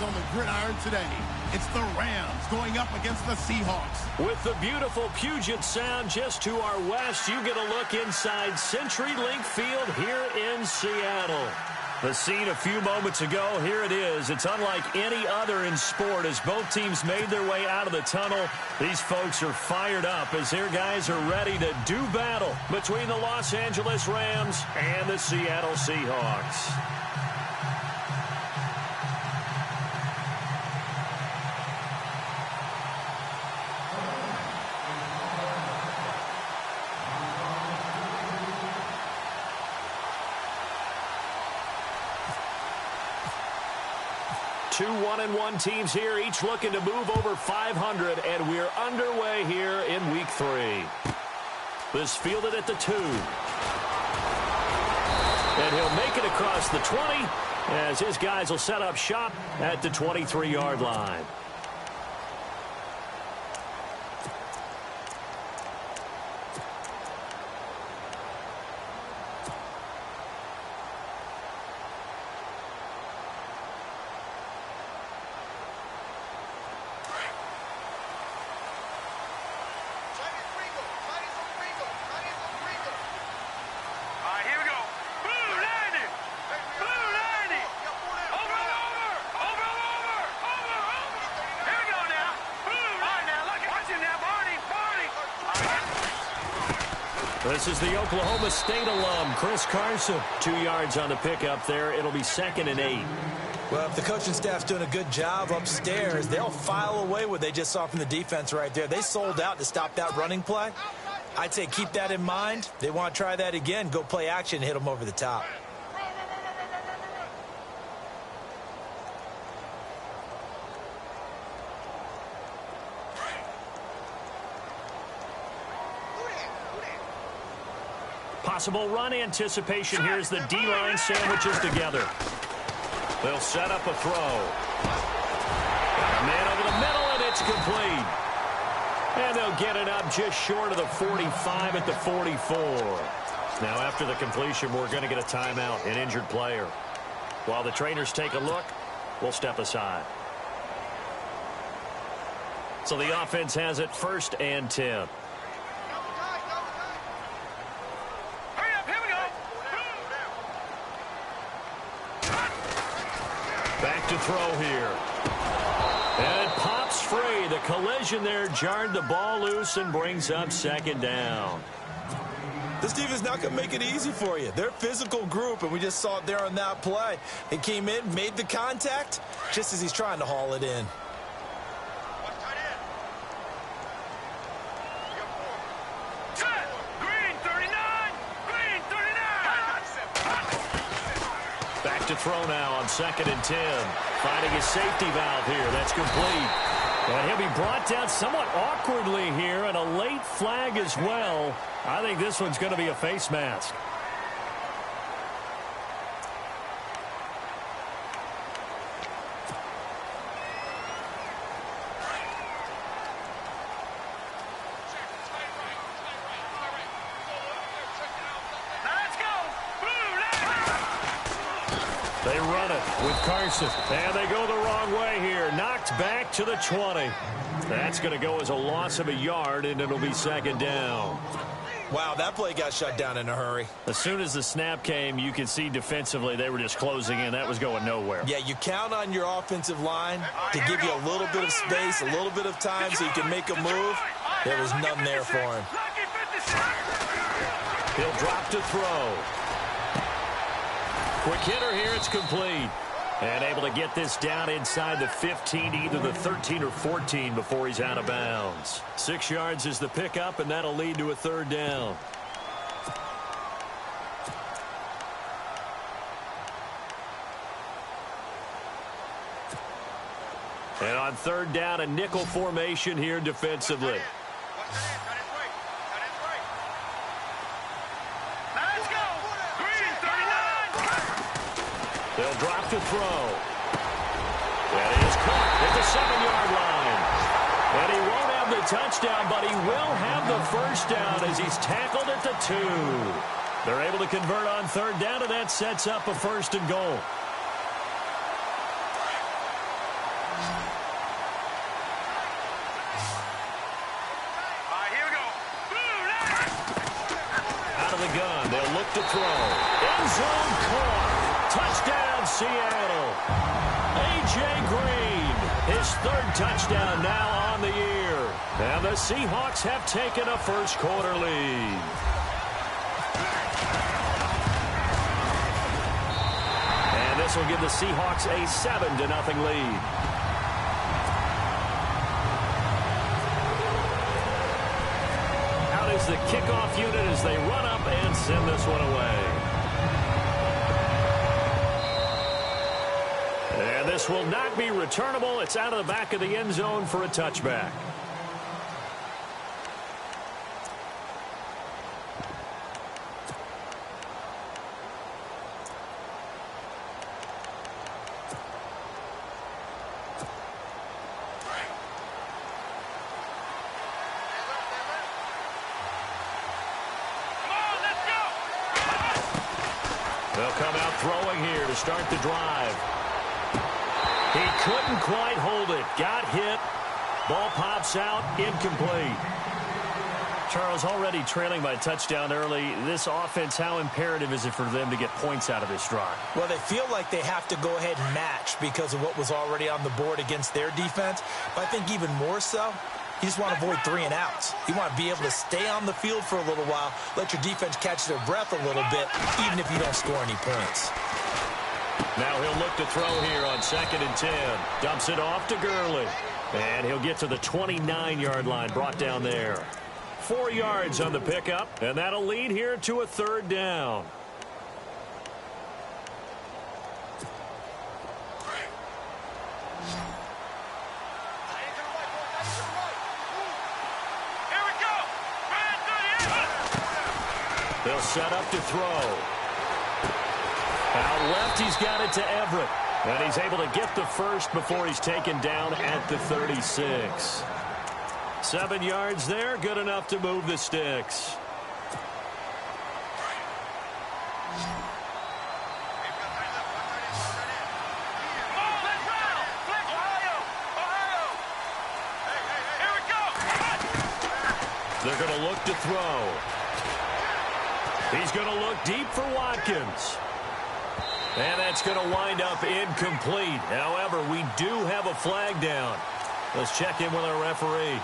match on the gridiron today. It's the Rams going up against the Seahawks. With the beautiful Puget Sound just to our west, you get a look inside CenturyLink Field here in Seattle. The scene a few moments ago, here it is. It's unlike any other in sport as both teams made their way out of the tunnel. These folks are fired up as their guys are ready to do battle between the Los Angeles Rams and the Seattle Seahawks. Two 1-1 teams here, each looking to move over 500, and we're underway here in Week 3. This fielded at the 2. And he'll make it across the 20 as his guys will set up shop at the 23-yard line. This is the Oklahoma State alum, Chris Carson. 2 yards on the pickup there. It'll be 2nd and 8. Well, if the coaching staff's doing a good job upstairs, they'll file away what they just saw from the defense right there. They sold out to stop that running play. I'd say keep that in mind. They want to try that again. Go play action, hit them over the top. Possible run anticipation here as the D-line sandwiches together. They'll set up a throw. Got a man over the middle, and it's complete. And they'll get it up just short of the 45 at the 44. Now, after the completion, we're going to get a timeout, an injured player. While the trainers take a look, we'll step aside. So the offense has it 1st and 10. Back to throw here. And it pops free. The collision there jarred the ball loose and brings up 2nd down. This defense not going to make it easy for you. They're a physical group, and we just saw it there on that play. He came in, made the contact, just as he's trying to haul it in. To throw now on 2nd and 10. Finding his safety valve here. That's complete. And he'll be brought down somewhat awkwardly here, and a late flag as well. I think this one's going to be a face mask. They run it with Carson, and they go the wrong way here. Knocked back to the 20. That's going to go as a loss of a yard, and it'll be 2nd down. Wow, that play got shut down in a hurry. As soon as the snap came, you could see defensively they were just closing in. That was going nowhere. Yeah, you count on your offensive line to give you a little bit of space, a little bit of time so you can make a move. There was none there for him. He'll drop to throw. Quick hitter here, it's complete. And able to get this down inside the 15, either the 13 or 14 before he's out of bounds. 6 yards is the pickup, and that'll lead to a 3rd down. And on 3rd down, a nickel formation here defensively. They'll drop to throw. That is caught at the 7-yard line. And he won't have the touchdown, but he will have the 1st down as he's tackled at the 2. They're able to convert on 3rd down, and that sets up a 1st and goal. of the gun. They'll look to throw. End zone caught. Touchdown, Seattle. A.J. Green, his third touchdown now on the year. And the Seahawks have taken a first-quarter lead. And this will give the Seahawks a 7-0 lead. Out is the kickoff unit as they run up and send this one away. And this will not be returnable. It's out of the back of the end zone for a touchback. They'll come out throwing here to start the drive. He couldn't quite hold it. Got hit. Ball pops out. Incomplete. Charles, already trailing by touchdown early. This offense, how imperative is it for them to get points out of this drive? Well, they feel like they have to go ahead and match because of what was already on the board against their defense. But I think even more so, you just want to avoid 3 and outs. You want to be able to stay on the field for a little while, let your defense catch their breath a little bit, even if you don't score any points. Now he'll look to throw here on 2nd and 10. Dumps it off to Gurley. And he'll get to the 29-yard line, brought down there. 4 yards on the pickup, and that'll lead here to a 3rd down. They'll set up to throw. Out left, he's got it to Everett. And he's able to get the first before he's taken down at the 36. 7 yards there, good enough to move the sticks. They're going to look to throw. He's going to look deep for Watkins. And that's going to wind up incomplete. However, we do have a flag down. Let's check in with our referee.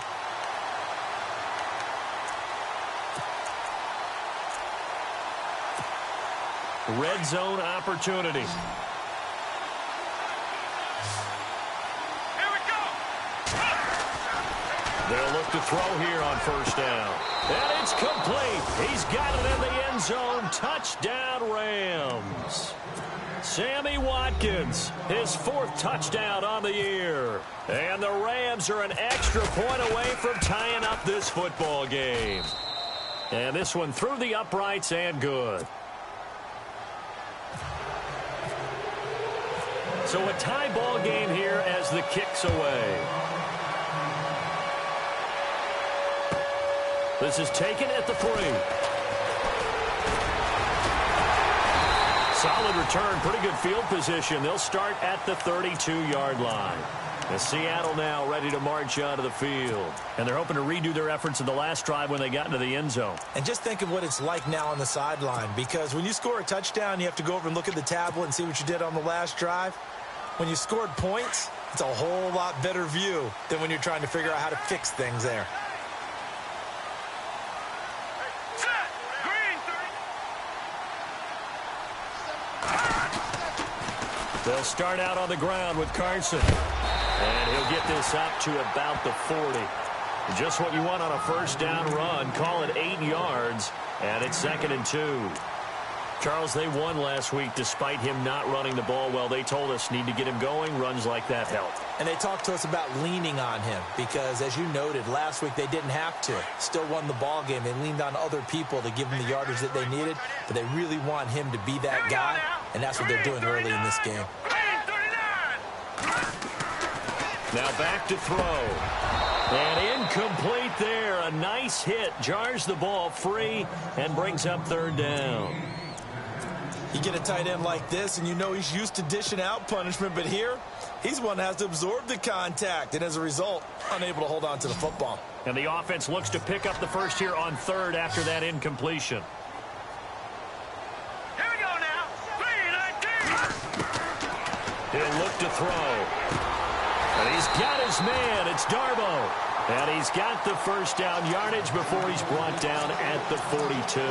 Red zone opportunity. Here we go. They'll look to throw here on 1st down. And it's complete. He's got it in the end zone. Touchdown, Rams. Sammy Watkins, his 4th touchdown on the year. And the Rams are an extra point away from tying up this football game. And this one through the uprights and good. So a tie ball game here as the kick's away. This is taken at the 3. Solid return, pretty good field position. They'll start at the 32-yard line. And Seattle now ready to march onto the field. And they're hoping to redo their efforts in the last drive when they got into the end zone. And just think of what it's like now on the sideline, because when you score a touchdown, you have to go over and look at the tablet and see what you did on the last drive. When you scored points, it's a whole lot better view than when you're trying to figure out how to fix things there. They'll start out on the ground with Carson. And he'll get this up to about the 40. Just what you want on a 1st down run. Call it 8 yards. And it's 2nd and 2. Charles, they won last week despite him not running the ball well. They told us need to get him going. Runs like that help. And they talked to us about leaning on him because, as you noted, last week they didn't have to. Still won the ball game. They leaned on other people to give them the yardage that they needed, but they really want him to be that guy, and that's what they're doing early in this game. Now back to throw. And incomplete there. A nice hit. Jars the ball free and brings up 3rd down. You get a tight end like this, and you know he's used to dishing out punishment, but here, he's one that has to absorb the contact, and as a result, unable to hold on to the football. And the offense looks to pick up the first here on 3rd after that incompletion. He'll look to throw. And he's got his man. It's Darbo. And he's got the first down yardage before he's brought down at the 42.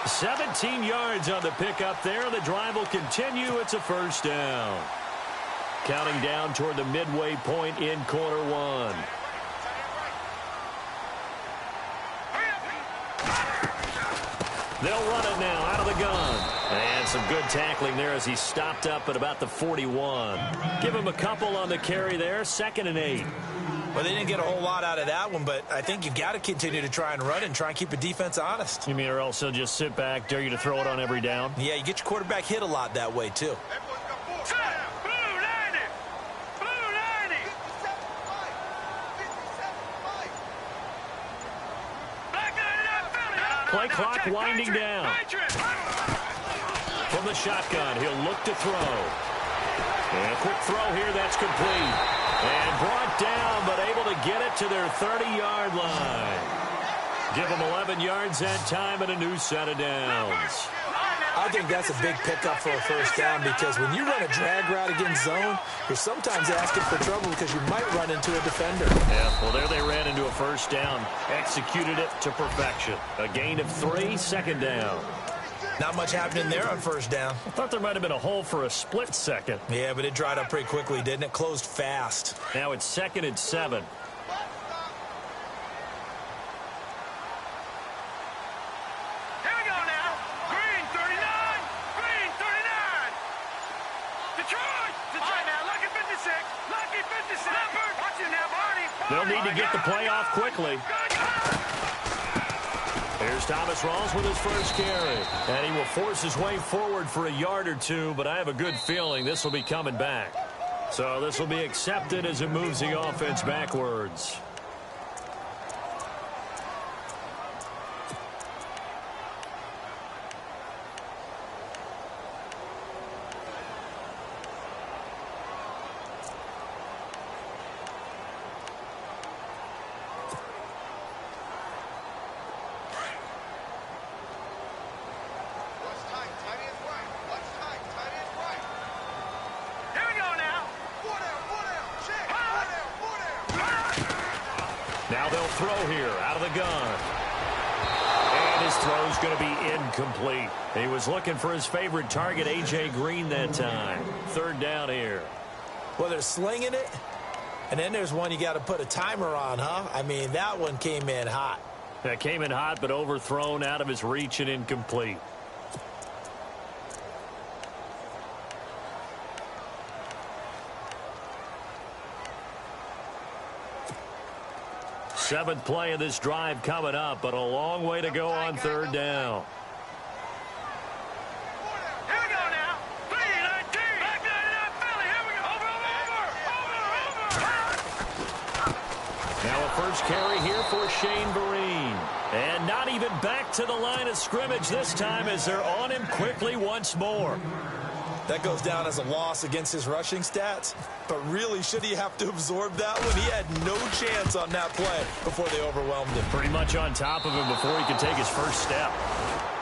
17 yards on the pickup there. The drive will continue. It's a first down. Counting down toward the midway point in quarter one. They'll run it now out of the gun. And some good tackling there as he stopped up at about the 41. Give him a couple on the carry there. 2nd and 8. Well, they didn't get a whole lot out of that one, but I think you've got to continue to try and run it and try and keep the defense honest. You mean or else he'll just sit back, dare you to throw it on every down? Yeah, you get your quarterback hit a lot that way, too. Play clock winding down. From the shotgun, he'll look to throw. And a quick throw here, that's complete. And brought down, but able to get it to their 30-yard line. Give them 11 yards that time and a new set of downs. I think that's a big pickup for a first down because when you run a drag route against zone, you're sometimes asking for trouble because you might run into a defender. Yeah, well, there they ran into a first down. Executed it to perfection. A gain of 3, 2nd down. Not much happening there on first down. I thought there might have been a hole for a split second. Yeah, but it dried up pretty quickly, didn't it? Closed fast. Now it's 2nd and 7. They'll need to get the play off quickly. Here's Thomas Rawls with his first carry. And he will force his way forward for a yard or two, but I have a good feeling this will be coming back. So this will be accepted as it moves the offense backwards. Now they'll throw here out of the gun. And his throw's going to be incomplete. He was looking for his favorite target, A.J. Green, that time. 3rd down here. Well, they're slinging it. And then there's one you got to put a timer on, huh? I mean, that one came in hot. That came in hot, but overthrown out of his reach and incomplete. Seventh play of this drive coming up, but a long way to go on 3rd down. Here we go now. 3-19. Back up, Philly. Here we go. Over. Now a first carry here for Shane Vereen. And not even back to the line of scrimmage this time as they're on him quickly once more. That goes down as a loss against his rushing stats. But really, should he have to absorb that one? He had no chance on that play before they overwhelmed him. Pretty much on top of him before he could take his first step.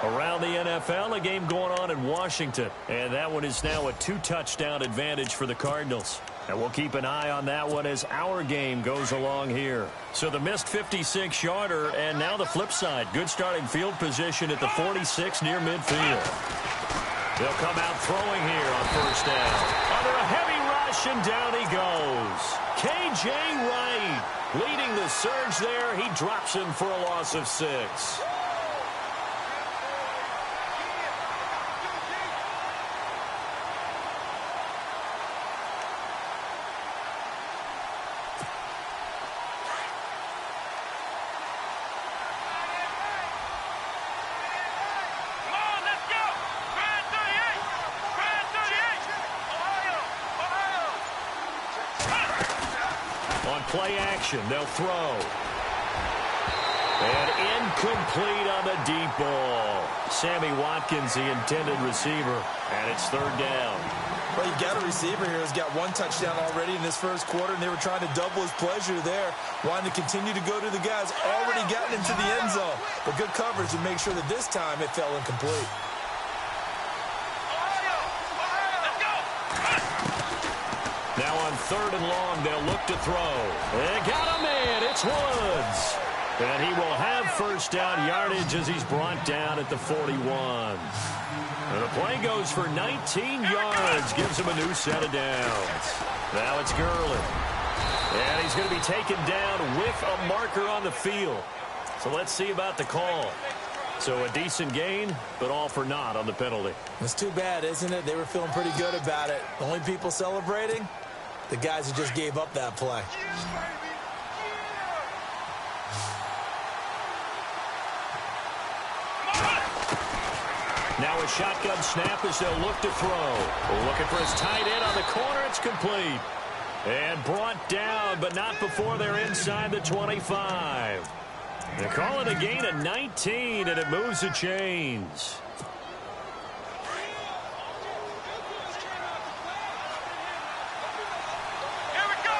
Around the NFL, a game going on in Washington. And that one is now a 2-touchdown advantage for the Cardinals. And we'll keep an eye on that one as our game goes along here. So the missed 56-yarder, and now the flip side. Good starting field position at the 46 near midfield. They'll come out throwing here on first down. Under a heavy rush, and down he goes. K.J. Wright leading the surge there. He drops him for a loss of 6. Play action. They'll throw. And incomplete on the deep ball. Sammy Watkins, the intended receiver. And it's 3rd down. Well, you got a receiver here who's got 1 touchdown already in this first quarter, and they were trying to double his pleasure there. Wanting to continue to go to the guys already gotten into the end zone. But good coverage to make sure that this time it fell incomplete. Now on 3rd and long, they'll look to throw. They got a man. It's Woods. And he will have first down yardage as he's brought down at the 41. And the play goes for 19 yards. Gives him a new set of downs. Now it's Gurley. And he's going to be taken down with a marker on the field. So let's see about the call. So a decent gain, but all for naught on the penalty. It's too bad, isn't it? They were feeling pretty good about it. The only people celebrating, the guys who just gave up that play. Now a shotgun snap as they'll look to throw. Looking for his tight end on the corner. It's complete. And brought down, but not before they're inside the 25. They call it a gain of 19, and it moves the chains. Here we go.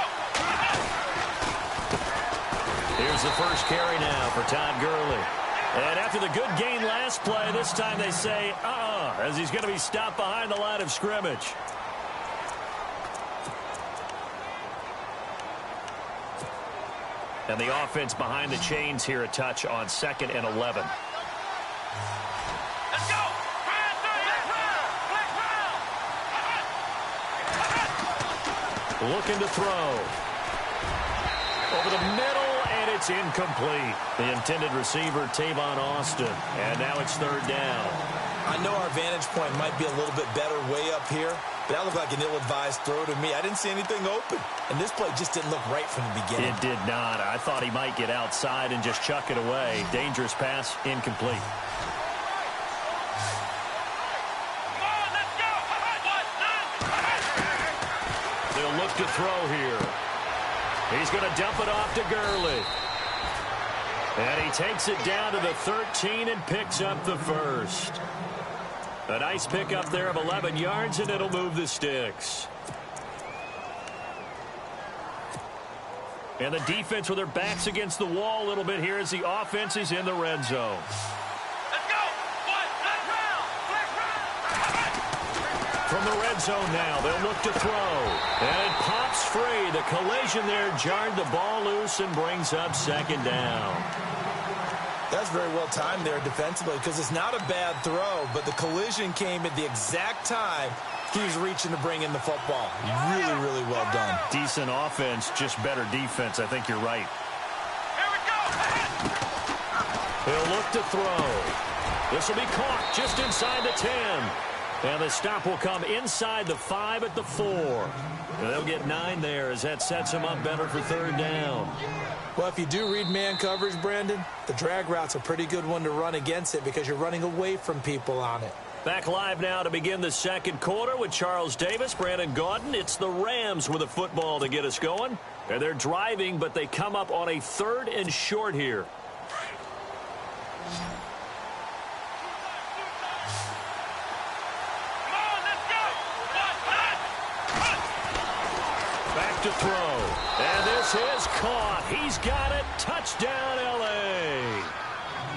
Here's the first carry now for Todd Gurley. And after the good gain last play, this time they say, as he's going to be stopped behind the line of scrimmage. And the offense behind the chains here a touch on 2nd and 11. Let's go. Looking to throw. Over the middle, and it's incomplete. The intended receiver, Tavon Austin. And now it's 3rd down. I know our vantage point might be a little bit better way up here, but that looked like an ill-advised throw to me. I didn't see anything open, and this play just didn't look right from the beginning. It did not. I thought he might get outside and just chuck it away. Dangerous pass, incomplete. They'll look to throw here. He's going to dump it off to Gurley. And he takes it down to the 13 and picks up the first. A nice pickup there of 11 yards, and it'll move the sticks. And the defense with their backs against the wall a little bit here as the offense is in the red zone. Let's go. From the red zone now, they'll look to throw. And it pops free. The collision there jarred the ball loose and brings up 2nd down. That's very well timed there defensively because it's not a bad throw, but the collision came at the exact time he was reaching to bring in the football. Really, really well done. Decent offense, just better defense. I think you're right. Here we go. He'll look to throw. This will be caught just inside the 10. And the stop will come inside the 5 at the 4. And they'll get 9 there as that sets him up better for 3rd down. Well, if you do read man coverage, Brandon, the drag route's a pretty good one to run against it because you're running away from people on it. Back live now to begin the 2nd quarter with Charles Davis, Brandon Gaudin. It's the Rams with a football to get us going. And they're driving, but they come up on a 3rd and short here. Back to throw. And this is caught. He's got it. Touchdown, L.A.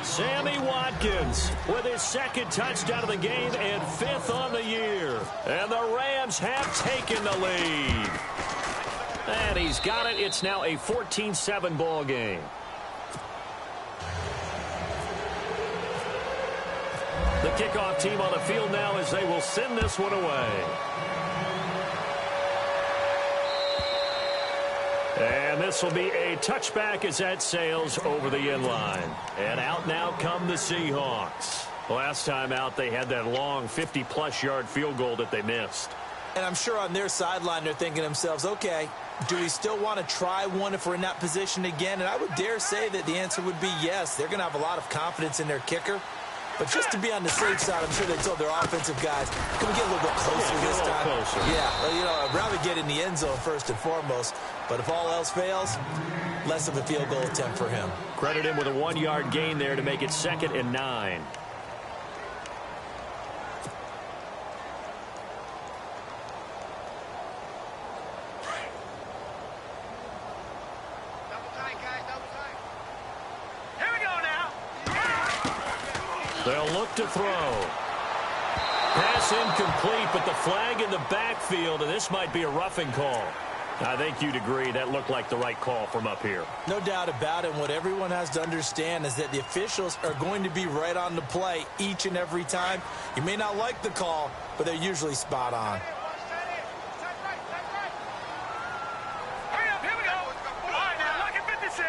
Sammy Watkins with his 2nd touchdown of the game and 5th on the year. And the Rams have taken the lead. And he's got it. It's now a 14-7 ball game. The kickoff team on the field now as they will send this one away. And this will be a touchback as that sails over the end line. And out now come the Seahawks. Last time out, they had that long 50-plus yard field goal that they missed. And I'm sure on their sideline, they're thinking to themselves, okay, do we still want to try one if we're in that position again? And I would dare say that the answer would be yes. They're going to have a lot of confidence in their kicker. But just to be on the safe side, I'm sure they told their offensive guys, can we get a little bit closer this time? Closer. Yeah, well, you know, I'd rather get in the end zone first and foremost. But if all else fails, less of a field goal attempt for him. Credit him with a 1-yard gain there to make it 2nd and 9. Here we go now. They'll look to throw. Pass incomplete, but the flag in the backfield, and this might be a roughing call. I think you'd agree that looked like the right call from up here. No doubt about it. And what everyone has to understand is that the officials are going to be right on the play each and every time. You may not like the call, but they're usually spot on. Hurry up, here we go. All right, now, lock at 56.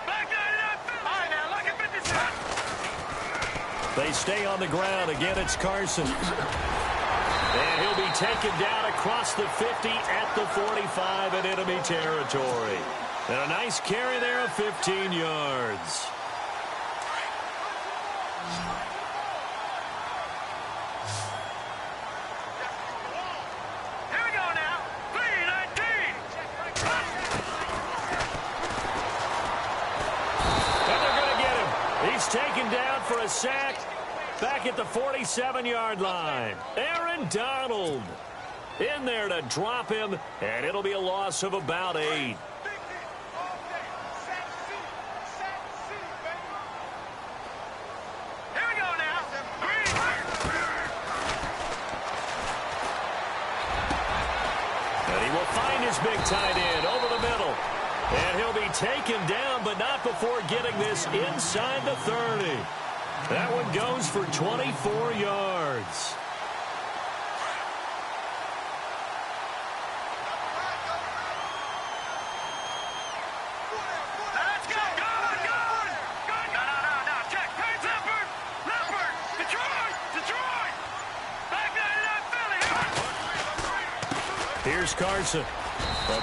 Back 99. All right, now, lock at 56. They stay on the ground. Again, it's Carson. And he'll be taken down across the 50 at the 45 in enemy territory. And a nice carry there of 15 yards. Here we go now. 3-19. And they're going to get him. He's taken down for a sack. Back at the 47-yard line. Aaron Donald in there to drop him, and it'll be a loss of about 8. Here we go now. And he will find his big tight end over the middle. And he'll be taken down, but not before getting this inside the 30. That one goes for 24 yards. Let's go. Good. No. Check. Hey, Leopard. Detroit. Back 99 Philly. Here's Carson.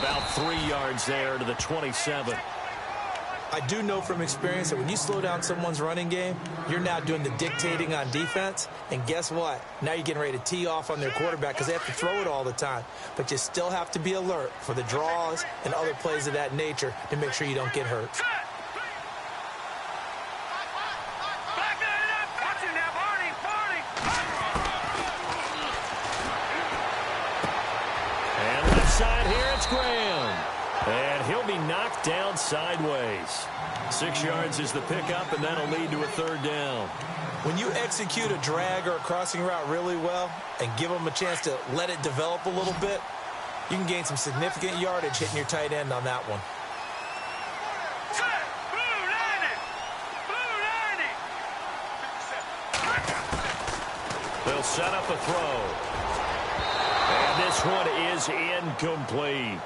About 3 yards there to the 27. I do know from experience that when you slow down someone's running game, you're now doing the dictating on defense. And guess what? Now you're getting ready to tee off on their quarterback because they have to throw it all the time. But you still have to be alert for the draws and other plays of that nature to make sure you don't get hurt. Set. Back 99. Watch it now, Barney. And left side here, it's Graham. And he'll be knocked down sideways. 6 yards is the pickup, and that'll lead to a third down. When you execute a drag or a crossing route really well and give them a chance to let it develop a little bit, you can gain some significant yardage hitting your tight end on that one. Set. Blue 90. They'll set up a throw. And this one is incomplete.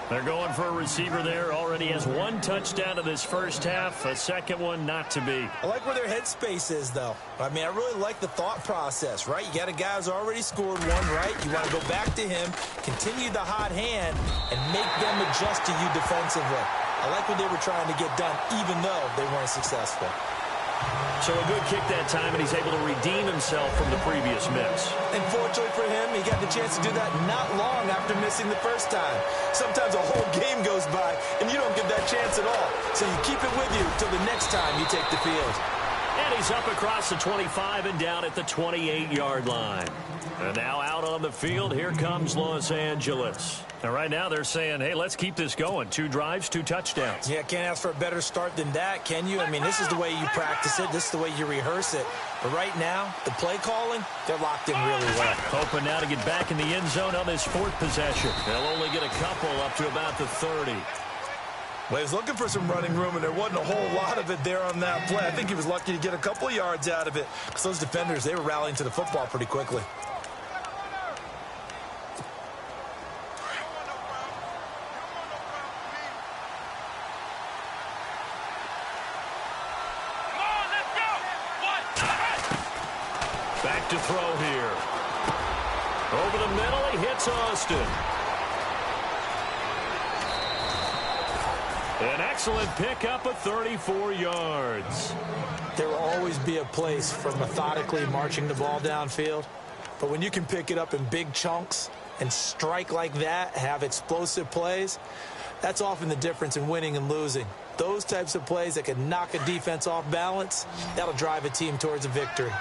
They're going for a receiver there. Already has 1 touchdown in this first half. A second one not to be. I like where their headspace is, though. I mean, I really like the thought process, right? You got a guy who's already scored one, right? You want to go back to him, continue the hot hand, and make them adjust to you defensively. I like what they were trying to get done, even though they weren't successful. So a good kick that time, and he's able to redeem himself from the previous miss. And fortunately for him, he got the chance to do that not long after missing the first time. Sometimes a whole game goes by, and you don't get that chance at all. So you keep it with you till the next time you take the field. And he's up across the 25 and down at the 28-yard line. And now out on the field, here comes Los Angeles. And right now they're saying, hey, let's keep this going. 2 drives, 2 touchdowns. Yeah, can't ask for a better start than that, can you? I mean, this is the way you practice it. This is the way you rehearse it. But right now, the play calling, they're locked in really well. Hoping now to get back in the end zone on this 4th possession. They'll only get a couple up to about the 30. Well, he was looking for some running room, and there wasn't a whole lot of it there on that play. I think he was lucky to get a couple yards out of it because those defenders, they were rallying to the football pretty quickly. Back to throw here. Over the middle, he hits Austin. An excellent pickup of 34 yards. There will always be a place for methodically marching the ball downfield. But when you can pick it up in big chunks and strike like that, have explosive plays, that's often the difference in winning and losing. Those types of plays that can knock a defense off balance, that'll drive a team towards a victory.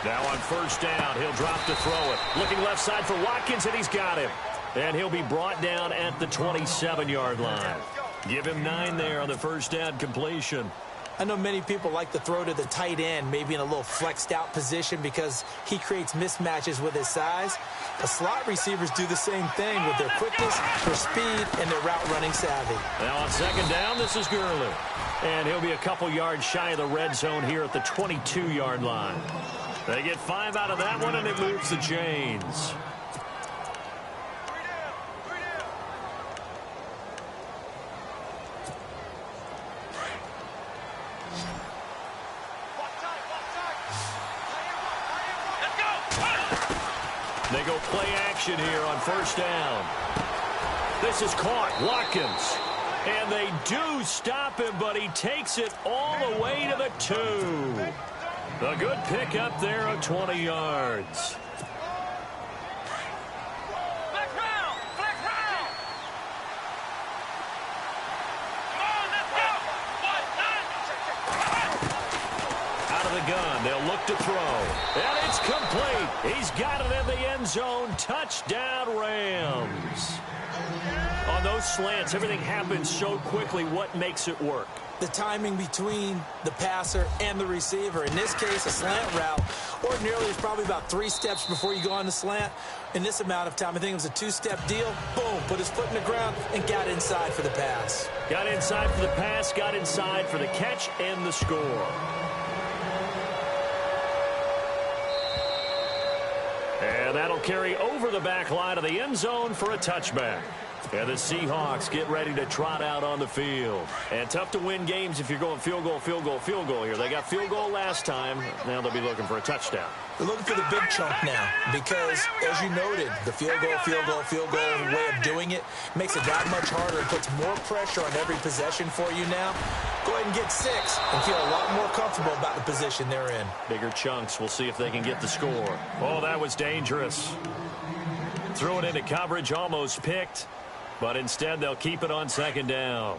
Now on first down, he'll drop to throw it. Looking left side for Watkins, and he's got him. And he'll be brought down at the 27-yard line. Give him 9 there on the first down completion. I know many people like to throw to the tight end, maybe in a little flexed out position because he creates mismatches with his size. The slot receivers do the same thing with their quickness, their speed, and their route running savvy. Now on second down, this is Gurley. And he'll be a couple yards shy of the red zone here at the 22-yard line. They get 5 out of that one, and it moves the chains. They go play action here on first down. This is caught. Watkins. And they do stop him, but he takes it all the way to the 2. A good pickup there of 20 yards. Flex round! Flex round! Come on, let's go! Out of the gun, they'll look to throw. And it's complete. He's got it in the end zone. Touchdown, Rams. On those slants, everything happens so quickly. What makes it work? The timing between the passer and the receiver. In this case, a slant route ordinarily is probably about 3 steps before you go on the slant. In this amount of time, I think it was a 2-step deal. Boom, put his foot in the ground and got inside for the pass. Got inside for the pass, got inside for the catch and the score. And that'll carry over the back line of the end zone for a touchback. And the Seahawks get ready to trot out on the field. And tough to win games if you're going field goal, field goal, field goal here. They got field goal last time. Now they'll be looking for a touchdown. They're looking for the big chunk now because, as you noted, the field goal way of doing it makes it that much harder and puts more pressure on every possession for you now. Go ahead and get 6 and feel a lot more comfortable about the position they're in. Bigger chunks. We'll see if they can get the score. Oh, that was dangerous. Threw it into coverage, almost picked. But instead, they'll keep it on second down.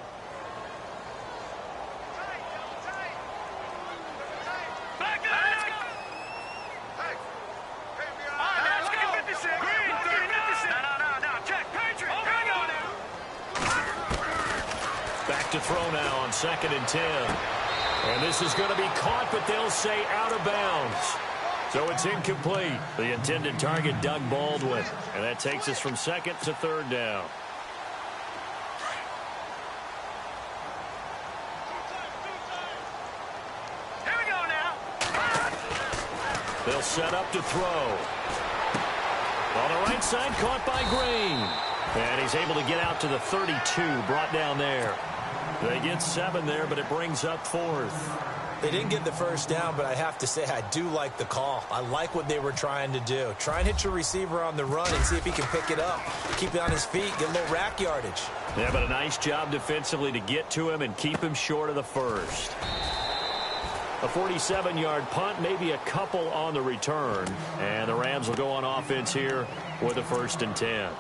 Back to throw now on 2nd and 10. And this is going to be caught, but they'll say out of bounds. So it's incomplete. The intended target, Doug Baldwin. And that takes us from 2nd to 3rd down. They'll set up to throw. On the right side, caught by Green. And he's able to get out to the 32, brought down there. They get 7 there, but it brings up 4th. They didn't get the first down, but I have to say I do like the call. I like what they were trying to do. Try and hit your receiver on the run and see if he can pick it up. Keep it on his feet, get a little rack yardage. Yeah, but a nice job defensively to get to him and keep him short of the first. A 47-yard punt, maybe a couple on the return. And the Rams will go on offense here with a 1st and 10.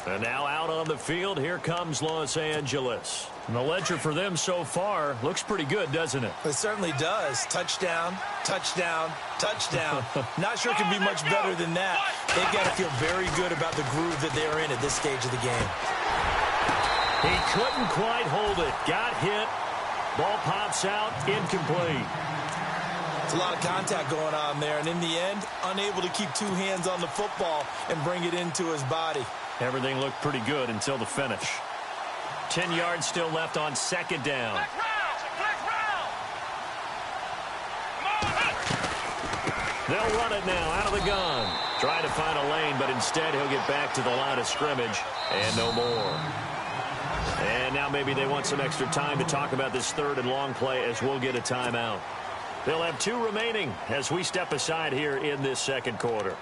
And now out on the field, here comes Los Angeles. And the ledger for them so far looks pretty good, doesn't it? It certainly does. Touchdown, touchdown, touchdown. Not sure it can be much better than that. They've got to feel very good about the groove that they're in at this stage of the game. He couldn't quite hold it. Got hit. Ball pops out, incomplete. It's a lot of contact going on there, and in the end, unable to keep 2 hands on the football and bring it into his body. Everything looked pretty good until the finish. 10 yards still left on 2nd down. They'll run it now out of the gun. Trying to find a lane, but instead he'll get back to the line of scrimmage and no more. And now maybe they want some extra time to talk about this 3rd and long play as we'll get a timeout. They'll have 2 remaining as we step aside here in this 2nd quarter.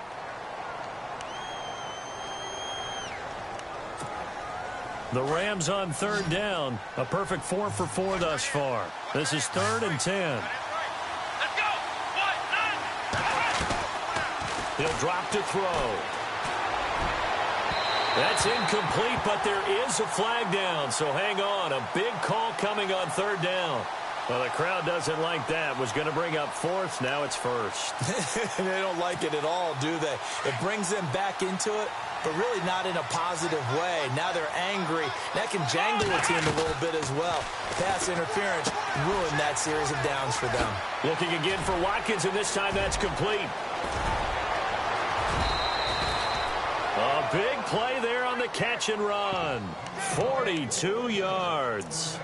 The Rams on 3rd down. A perfect 4 for 4 thus far. This is 3rd and 10. Let's go! He'll drop to throw. That's incomplete, but there is a flag down, so hang on. A big call coming on 3rd down. Well, the crowd doesn't like that. Was going to bring up fourth. Now it's first. They don't like it at all, do they? It brings them back into it, but really not in a positive way. Now they're angry. That can jangle the team a little bit as well. Pass interference ruined that series of downs for them. Looking again for Watkins, and this time that's complete. A big play there on the catch and run. 42 yards.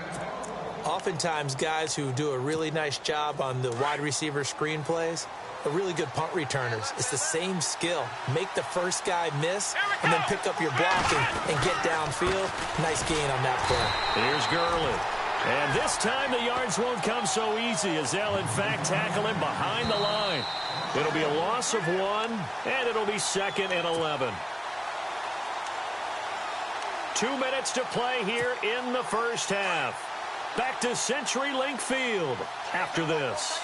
Oftentimes, guys who do a really nice job on the wide receiver screen plays are really good punt returners. It's the same skill. Make the first guy miss and then pick up your block and get downfield. Nice gain on that play. Here's Gurley. And this time the yards won't come so easy as they'll, in fact, tackle him behind the line. It'll be a loss of 1, and it'll be 2nd and 11. 2 minutes to play here in the first half. Back to CenturyLink Field after this.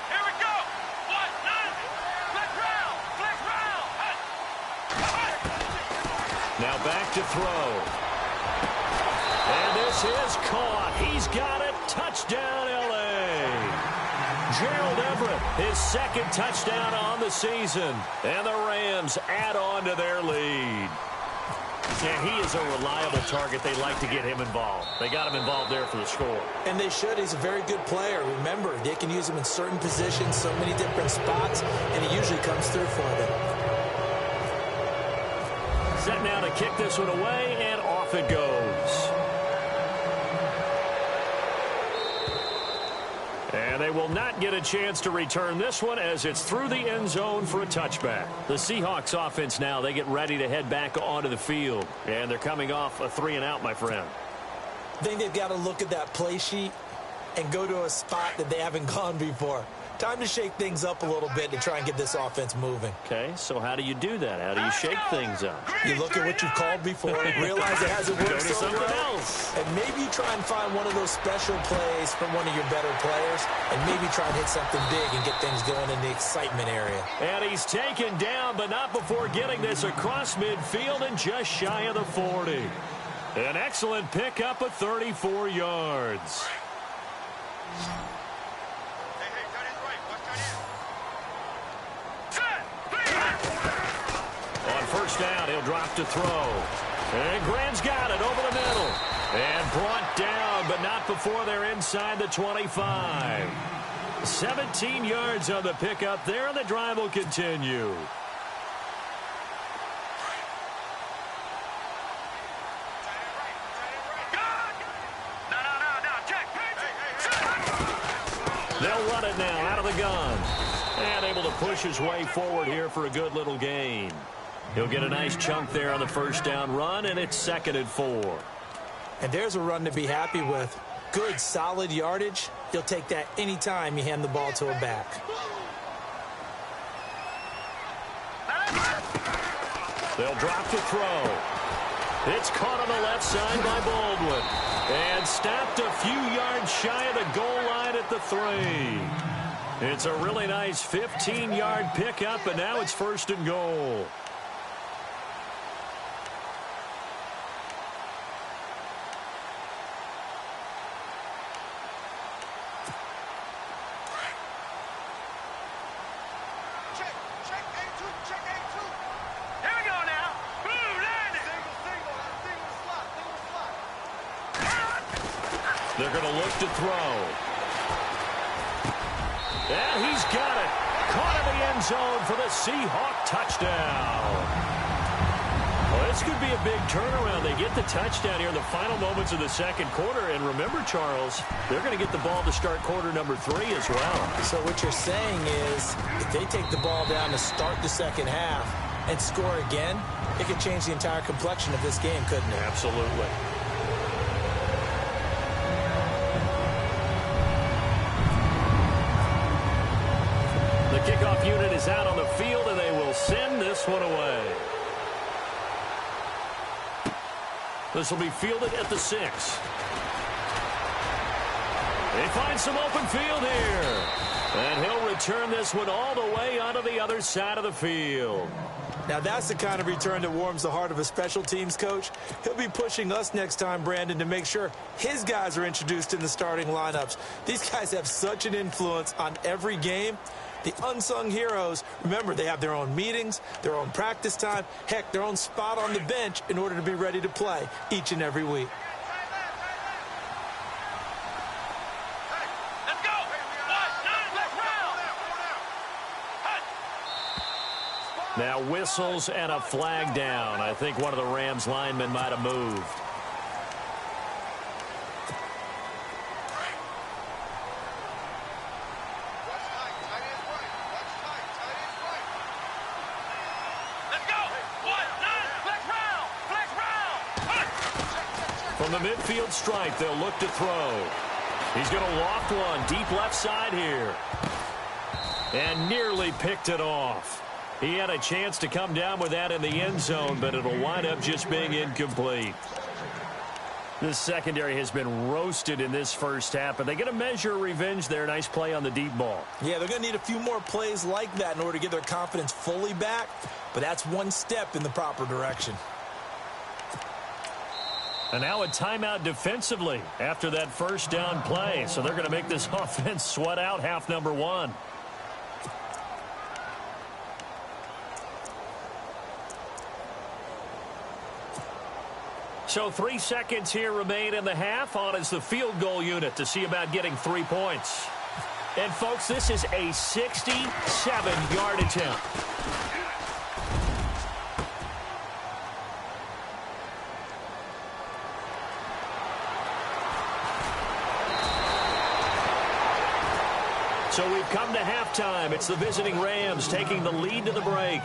Here we go. Flex round. Now back to throw. And this is caught. He's got it. Touchdown, L.A. Gerald Everett, his 2nd touchdown on the season. And the Rams add on to their lead. Yeah, he is a reliable target. They like to get him involved. They got him involved there for the score. And they should. He's a very good player. Remember, they can use him in certain positions, so many different spots, and he usually comes through for them. Set now to kick this one away, and off it goes. And they will not get a chance to return this one as it's through the end zone for a touchback. The Seahawks offense now, they get ready to head back onto the field. And they're coming off a 3-and-out, my friend. I think they've got to look at that play sheet and go to a spot that they haven't gone before. Time to shake things up a little bit to try and get this offense moving. Okay, so how do you do that? How do you shake things up? You look at what you've called before, realize it hasn't worked so something well, else. and maybe you try and find one of those special plays from one of your better players, and maybe try and hit something big and get things going in the excitement area. And he's taken down, but not before getting this across midfield and just shy of the 40. An excellent pickup of 34 yards. First down, he'll drop to throw. And Graham's got it over the middle. And brought down, but not before they're inside the 25. 17 yards on the pickup there, and the drive will continue. They'll run it now out of the gun. And able to push his way forward here for a good little gain. He'll get a nice chunk there on the first down run, and it's 2nd and 4. And there's a run to be happy with. Good, solid yardage. You'll take that anytime you hand the ball to a back. They'll drop to throw. It's caught on the left side by Baldwin. And stopped a few yards shy of the goal line at the 3. It's a really nice 15-yard pickup, and now it's 1st and goal. They're going to look to throw. And he's got it. Caught in the end zone for the Seahawk touchdown. Well, this could be a big turnaround. They get the touchdown here in the final moments of the second quarter. And remember, Charles, they're going to get the ball to start quarter number 3 as well. So what you're saying is if they take the ball down to start the second half and score again, it could change the entire complexion of this game, couldn't it? Absolutely. The kickoff unit is out on the field, and they will send this one away. This will be fielded at the 6. They find some open field here. And he'll return this one all the way onto the other side of the field. Now, that's the kind of return that warms the heart of a special teams coach. He'll be pushing us next time, Brandon, to make sure his guys are introduced in the starting lineups. These guys have such an influence on every game. The unsung heroes, remember, they have their own meetings, their own practice time, heck, their own spot on the bench in order to be ready to play each and every week. Now whistles and a flag down. I think one of the Rams linemen might have moved. From the midfield stripe, they'll look to throw. He's going to loft one deep left side here. And nearly picked it off. He had a chance to come down with that in the end zone, but it'll wind up just being incomplete. This secondary has been roasted in this first half, but they're going to measure revenge there. Nice play on the deep ball. Yeah, they're going to need a few more plays like that in order to get their confidence fully back, but that's one step in the proper direction. And now a timeout defensively after that first down play, so they're going to make this offense sweat out half number one. So 3 seconds here remain in the half. On is the field goal unit to see about getting 3 points. And, folks, this is a 67-yard attempt. So we've come to halftime. It's the visiting Rams taking the lead to the break.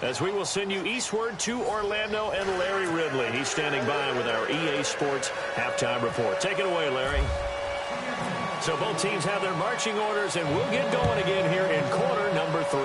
As we will send you eastward to Orlando and Larry Ridley. He's standing by with our EA Sports halftime report. Take it away, Larry. So both teams have their marching orders, and we'll get going again here in quarter number 3.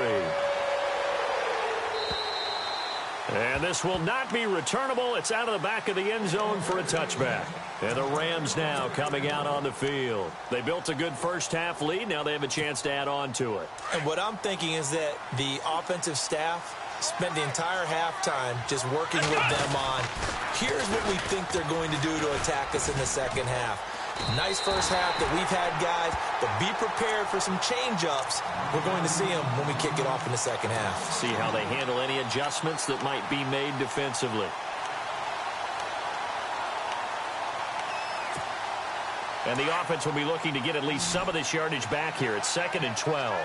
And this will not be returnable. It's out of the back of the end zone for a touchback. And the Rams now coming out on the field. They built a good first half lead. Now they have a chance to add on to it. And what I'm thinking is that the offensive staff spent the entire halftime just working with them on, here's what we think they're going to do to attack us in the second half. Nice first half that we've had, guys, but be prepared for some change-ups. We're going to see them when we kick it off in the second half. See how they handle any adjustments that might be made defensively. And the offense will be looking to get at least some of this yardage back here. It's 2nd and 12.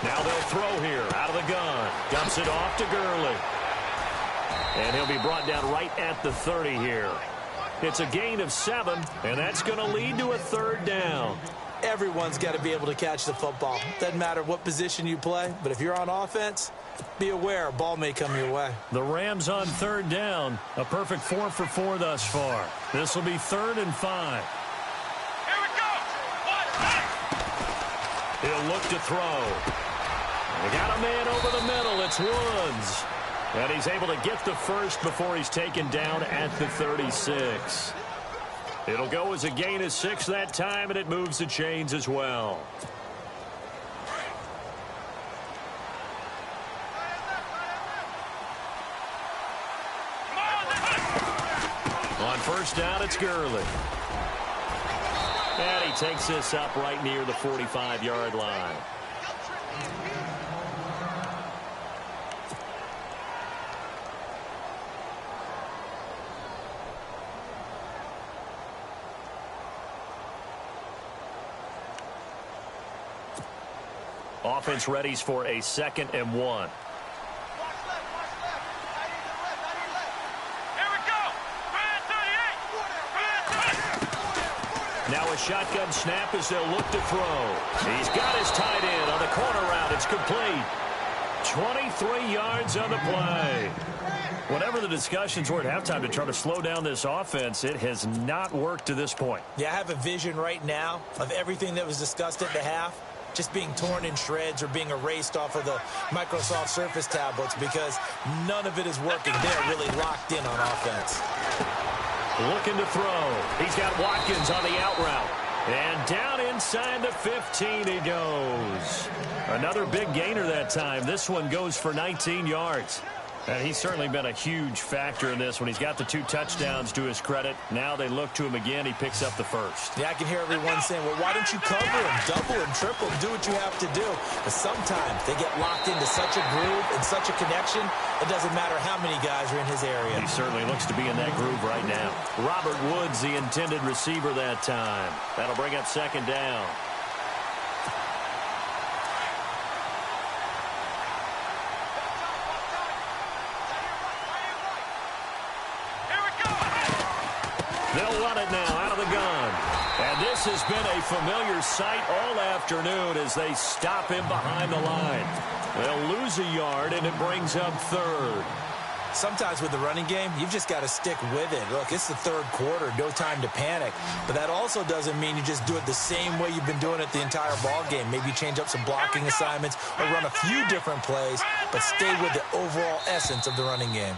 Now they'll throw here out of the gun. Dumps it off to Gurley. And he'll be brought down right at the 30 here. It's a gain of 7, and that's going to lead to a 3rd down. Everyone's got to be able to catch the football. Doesn't matter what position you play, but if you're on offense, be aware a ball may come your way. The Rams on 3rd down. A perfect 4 for 4 thus far. This will be 3rd and 5. Here we go. He'll look to throw. They got a man over the middle. It's Woods. And he's able to get the first before he's taken down at the 36. It'll go as a gain of 6 that time, and it moves the chains as well. On first down, it's Gurley. And he takes this up right near the 45-yard line. Offense readies for a 2nd and 1. Now a shotgun snap as they'll look to throw. He's got his tight end on the corner route. It's complete. 23 yards on the play. Whatever the discussions were at halftime to try to slow down this offense, it has not worked to this point. Yeah, I have a vision right now of everything that was discussed at the half just being torn in shreds or being erased off of the Microsoft Surface tablets because none of it is working. They're really locked in on offense. Looking to throw. He's got Watkins on the out route. And down inside the 15 he goes. Another big gainer that time. This one goes for 19 yards. And he's certainly been a huge factor in this when he's got the 2 touchdowns to his credit. Now they look to him again. He picks up the first. Yeah, I can hear everyone saying, well, why don't you cover him, double him, triple him, do what you have to do. But sometimes they get locked into such a groove and such a connection, it doesn't matter how many guys are in his area. He certainly looks to be in that groove right now. Robert Woods, the intended receiver that time. That'll bring up second down. They'll run it now out of the gun. And this has been a familiar sight all afternoon as they stop him behind the line. They'll lose a yard, and it brings up third. Sometimes with the running game, you've just got to stick with it. Look, it's the third quarter, no time to panic. But that also doesn't mean you just do it the same way you've been doing it the entire ball game. Maybe change up some blocking assignments or run a few different plays, but stay with the overall essence of the running game.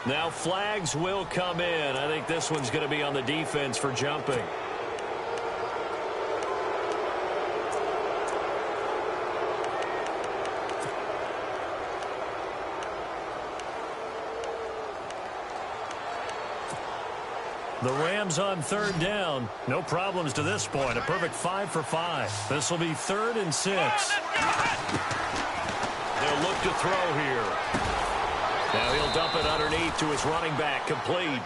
Now flags will come in. I think this one's going to be on the defense for jumping. The Rams on third down. No problems to this point. A perfect 5 for 5. This will be 3rd and 6. They'll look to throw here. Now he'll dump it underneath to his running back, complete.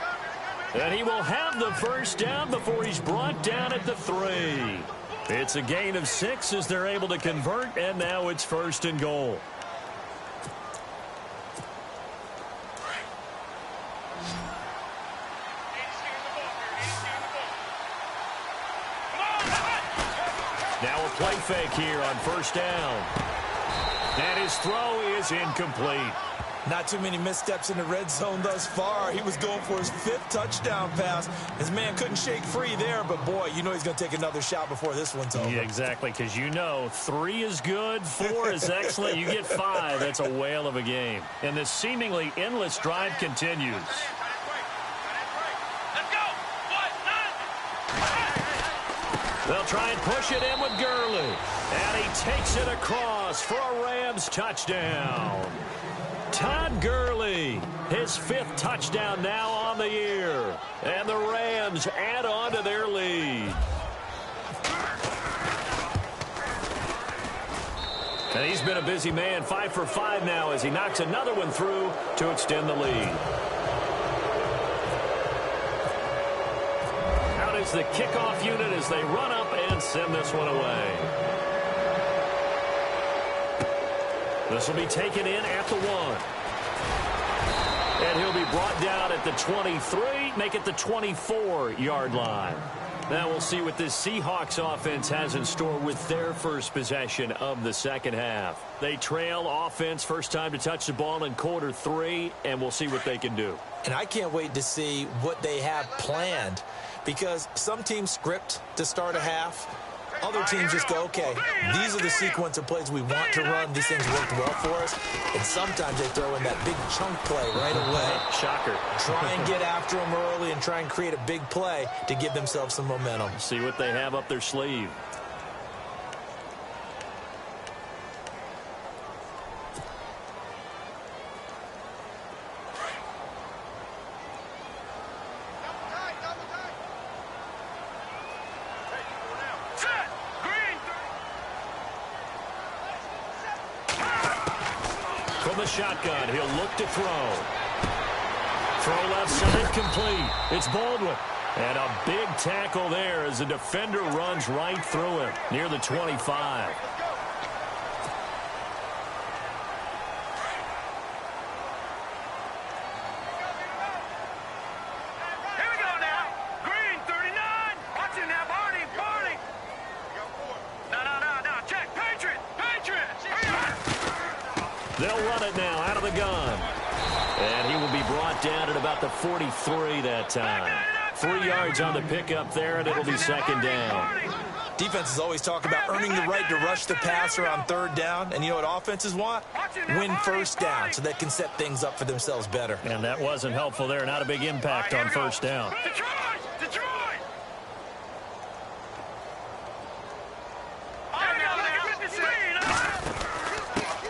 And he will have the first down before he's brought down at the 3. It's a gain of 6 as they're able to convert, and now it's 1st and goal. Now a play fake here on 1st down. And his throw is incomplete. Not too many missteps in the red zone thus far. He was going for his 5th touchdown pass. His man couldn't shake free there, but boy, you know he's going to take another shot before this one's over. Yeah, exactly, because you know 3 is good, 4 is excellent. You get 5, that's a whale of a game. And this seemingly endless drive continues. They'll try and push it in with Gurley. And he takes it across for a Rams touchdown. Todd Gurley, his 5th touchdown now on the year. And the Rams add on to their lead. And he's been a busy man, 5 for 5 now as he knocks another one through to extend the lead. Out is the kickoff unit as they run up and send this one away. This will be taken in at the 1. And he'll be brought down at the 23, make it the 24-yard line. Now we'll see what this Seahawks offense has in store with their first possession of the second half. They trail offense, first time to touch the ball in quarter 3, and we'll see what they can do. And I can't wait to see what they have planned, because some teams script to start a half. Other teams just go, okay, these are the sequence of plays we want to run. These things worked well for us. And sometimes they throw in that big chunk play right away. Shocker. Try and get after them early and try and create a big play to give themselves some momentum. See what they have up their sleeve. From the shotgun, he'll look to throw. Throw left side, complete. It's Baldwin. And a big tackle there as the defender runs right through him near the 25. They'll run it now out of the gun. And he will be brought down at about the 43 that time. 3 yards on the pickup there, and it'll be second down. Defenses always talk about earning the right to rush the passer on third down. And you know what offenses want? Win first down so they can set things up for themselves better. And that wasn't helpful there. Not a big impact on first down.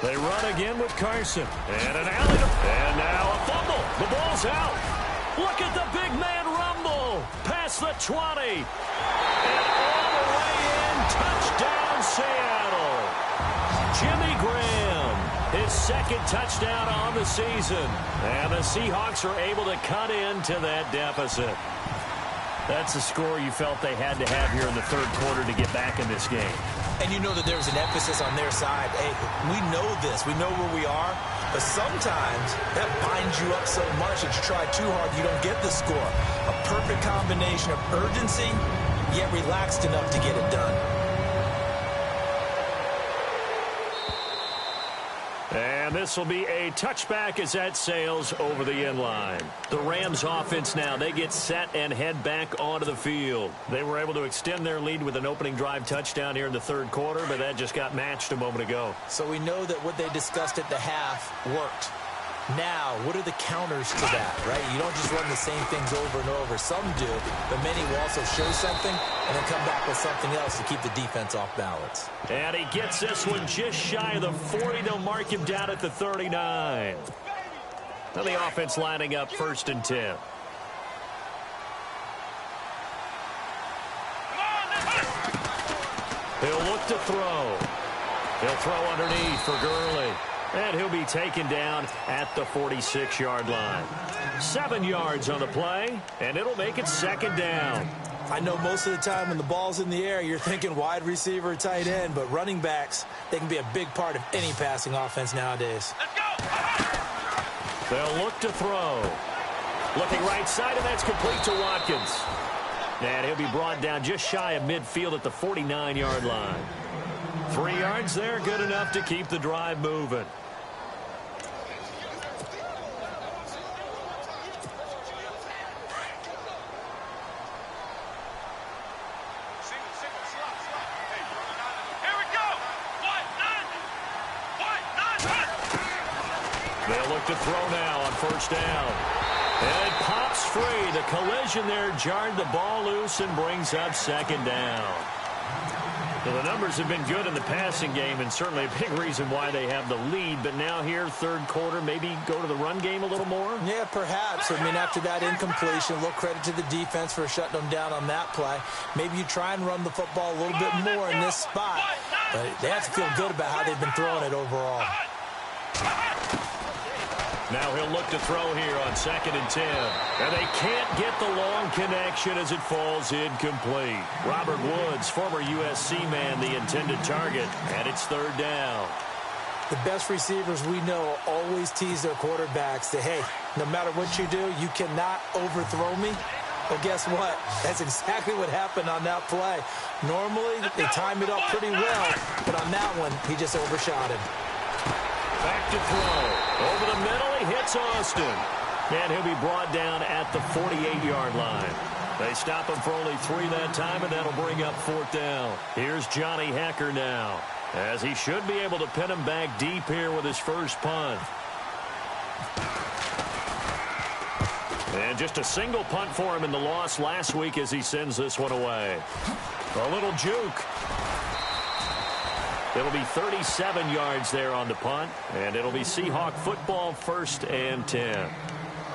They run again with Carson. And an alley. And now a fumble. The ball's out. Look at the big man rumble. Past the 20. And all the way in. Touchdown, Seattle. Jimmy Graham. His second touchdown on the season. And the Seahawks are able to cut into that deficit. That's the score you felt they had to have here in the third quarter to get back in this game. And you know that there's an emphasis on their side. Hey, we know this. We know where we are. But sometimes that binds you up so much that you try too hard, you don't get the score. A perfect combination of urgency, yet relaxed enough to get it done. And this will be a touchback as that sails over the end line. The Rams offense now, they get set and head back onto the field. They were able to extend their lead with an opening drive touchdown here in the third quarter, but that just got matched a moment ago. So we know that what they discussed at the half worked. Now, what are the counters to that, right? You don't just run the same things over and over. Some do, but many will also show something and then come back with something else to keep the defense off balance. And he gets this one just shy of the 40. They'll mark him down at the 39. Now the offense lining up 1st and 10. He'll look to throw. He'll throw underneath for Gurley. And he'll be taken down at the 46-yard line. 7 yards on the play, and it'll make it 2nd down. I know most of the time when the ball's in the air, you're thinking wide receiver, tight end, but running backs, they can be a big part of any passing offense nowadays. Let's go. They'll look to throw. Looking right side, and that's complete to Watkins. And he'll be brought down just shy of midfield at the 49-yard line. 3 yards there, good enough to keep the drive moving. They'll look to throw now on 1st down. And it pops free. The collision there jarred the ball loose and brings up 2nd down. Well, the numbers have been good in the passing game and certainly a big reason why they have the lead. But now here, third quarter, maybe go to the run game a little more? Yeah, perhaps. I mean, after that incompletion, a little credit to the defense for shutting them down on that play. Maybe you try and run the football a little bit more in this spot. But they have to feel good about how they've been throwing it overall. Now he'll look to throw here on 2nd and 10. And they can't get the long connection as it falls incomplete. Robert Woods, former USC man, the intended target. And it's 3rd down. The best receivers we know always tease their quarterbacks that, hey, no matter what you do, you cannot overthrow me. Well, guess what? That's exactly what happened on that play. Normally, they time it up pretty well. But on that one, he just overshot him. Back to throw. Over the middle, he hits Austin. And he'll be brought down at the 48-yard line. They stop him for only 3 that time, and that'll bring up 4th down. Here's Johnny Hekker now, as he should be able to pin him back deep here with his first punt. And just a single punt for him in the loss last week as he sends this one away. A little juke. It'll be 37 yards there on the punt, and it'll be Seahawk football, 1st and 10.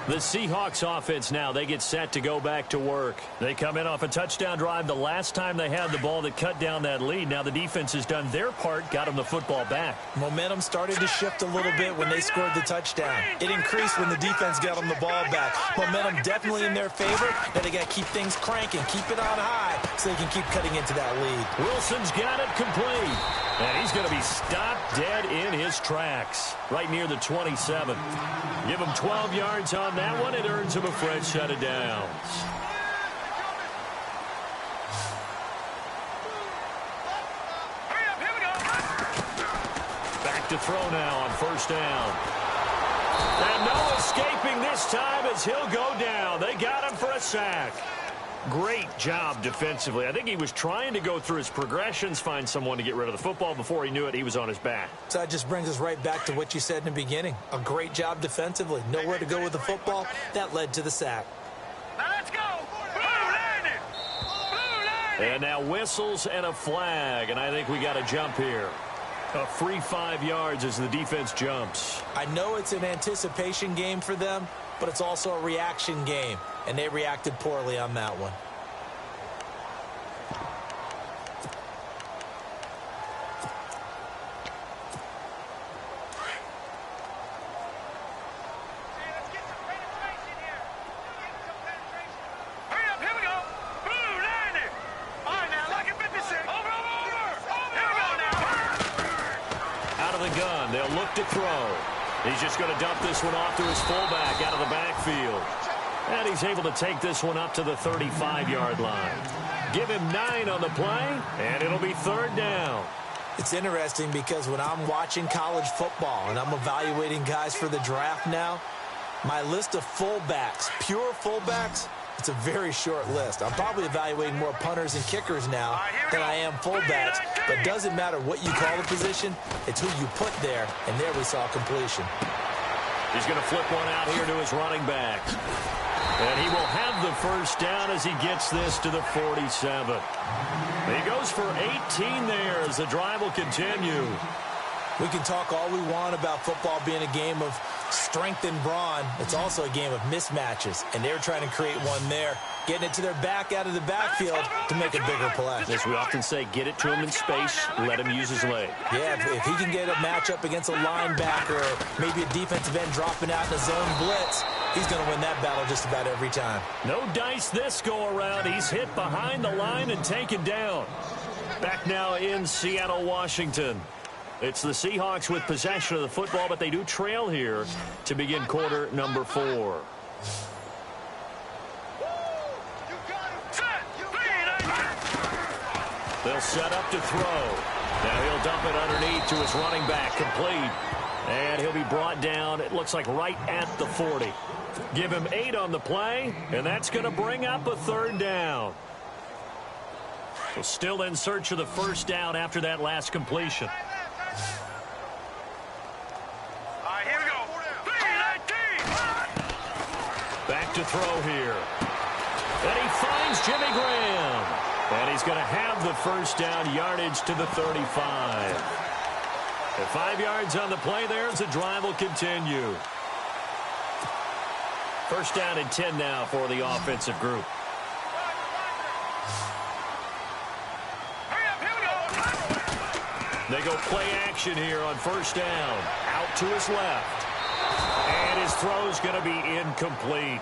The Seahawks offense now, they get set to go back to work. They come in off a touchdown drive the last time they had the ball that cut down that lead. Now the defense has done their part, got them the football back. Momentum started to shift a little bit when they scored the touchdown. It increased when the defense got them the ball back. Momentum definitely in their favor. Now they got to keep things cranking, keep it on high so they can keep cutting into that lead. Wilson's got it complete. And he's going to be stopped dead in his tracks, right near the 27. Give him 12 yards on that one. It earns him a fresh set of downs. Back to throw now on 1st down. And no escaping this time as he'll go down. They got him for a sack. Great job defensively. I think he was trying to go through his progressions, find someone to get rid of the football. Before he knew it, he was on his back. So that just brings us right back to what you said in the beginning. A great job defensively. Nowhere to go with the football. That led to the sack. Now let's go. Blue landing. Blue landing. And now whistles and a flag. And I think we got a jump here. A free 5 yards as the defense jumps. I know it's an anticipation game for them, but it's also a reaction game, and they reacted poorly on that one. They'll look to throw. He's just going to dump this one off to his fullback out of the backfield. And he's able to take this one up to the 35-yard line. Give him 9 on the play, and it'll be 3rd down. It's interesting because when I'm watching college football and I'm evaluating guys for the draft now, my list of fullbacks, pure fullbacks, it's a very short list. I'm probably evaluating more punters and kickers now than I am fullbacks. But it doesn't matter what you call the position, it's who you put there. And there we saw completion. He's going to flip one out here to his running back. And he will have the 1st down as he gets this to the 47. He goes for 18 there as the drive will continue. We can talk all we want about football being a game of strength and brawn. It's also a game of mismatches, and they're trying to create one there, getting it to their back out of the backfield to make a bigger play. As we often say, get it to him in space, let him use his leg. Yeah, if he can get a matchup against a linebacker or maybe a defensive end dropping out in a zone blitz, he's going to win that battle just about every time. No dice this go-around. He's hit behind the line and taken down. Back now in Seattle, Washington. It's the Seahawks with possession of the football, but they do trail here to begin quarter number 4. They'll set up to throw. Now he'll dump it underneath to his running back, complete. And he'll be brought down, it looks like right at the 40. Give him 8 on the play, and that's going to bring up a 3rd down. So still in search of the 1st down after that last completion. Here we go. 3-19. Back to throw here. And he finds Jimmy Graham. And he's going to have the 1st down, yardage to the 35. And 5 yards on the play there as the drive will continue. 1st down and 10 now for the offensive group. They go play action here on 1st down. Out to his left. And his throw's going to be incomplete.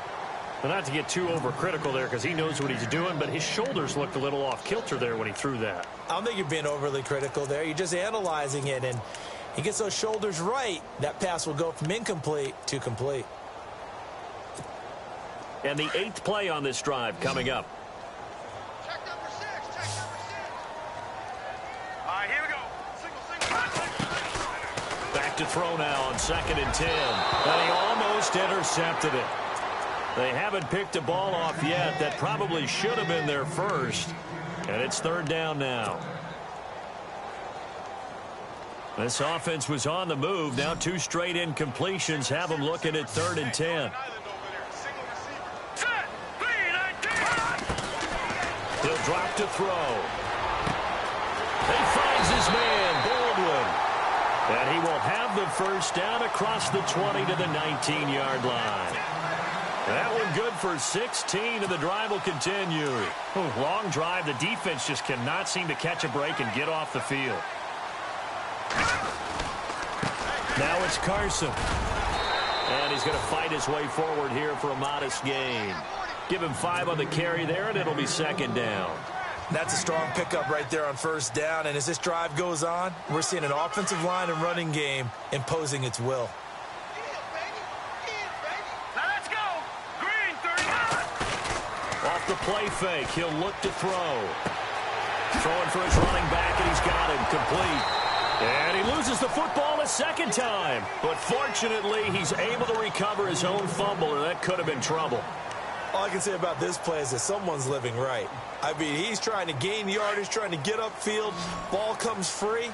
Well, not to get too overcritical there because he knows what he's doing, but his shoulders looked a little off kilter there when he threw that. I don't think you're being overly critical there. You're just analyzing it, and he gets those shoulders right. That pass will go from incomplete to complete. And the 8th play on this drive coming up. Check number 6. Here we go. Back to throw now on 2nd and 10. And he almost intercepted it. They haven't picked a ball off yet. That probably should have been their first. And it's 3rd down now. This offense was on the move. Now 2 straight incompletions have them looking at 3rd and 10. He'll drop to throw. He finds his man, Baldwin. And he will have the 1st down across the 20 to the 19-yard line. That one good for 16, and the drive will continue. Long drive. The defense just cannot seem to catch a break and get off the field. Now it's Carson. And he's going to fight his way forward here for a modest gain. Give him 5 on the carry there, and it'll be 2nd down. That's a strong pickup right there on 1st down. And as this drive goes on, we're seeing an offensive line and running game imposing its will. Off the play fake, he'll look to throw. Throwing for his running back, and he's got him complete. And he loses the football a 2nd time. But fortunately, he's able to recover his own fumble, or that could have been trouble. All I can say about this play is that someone's living right. I mean, he's trying to gain yardage, trying to get upfield. Ball comes free.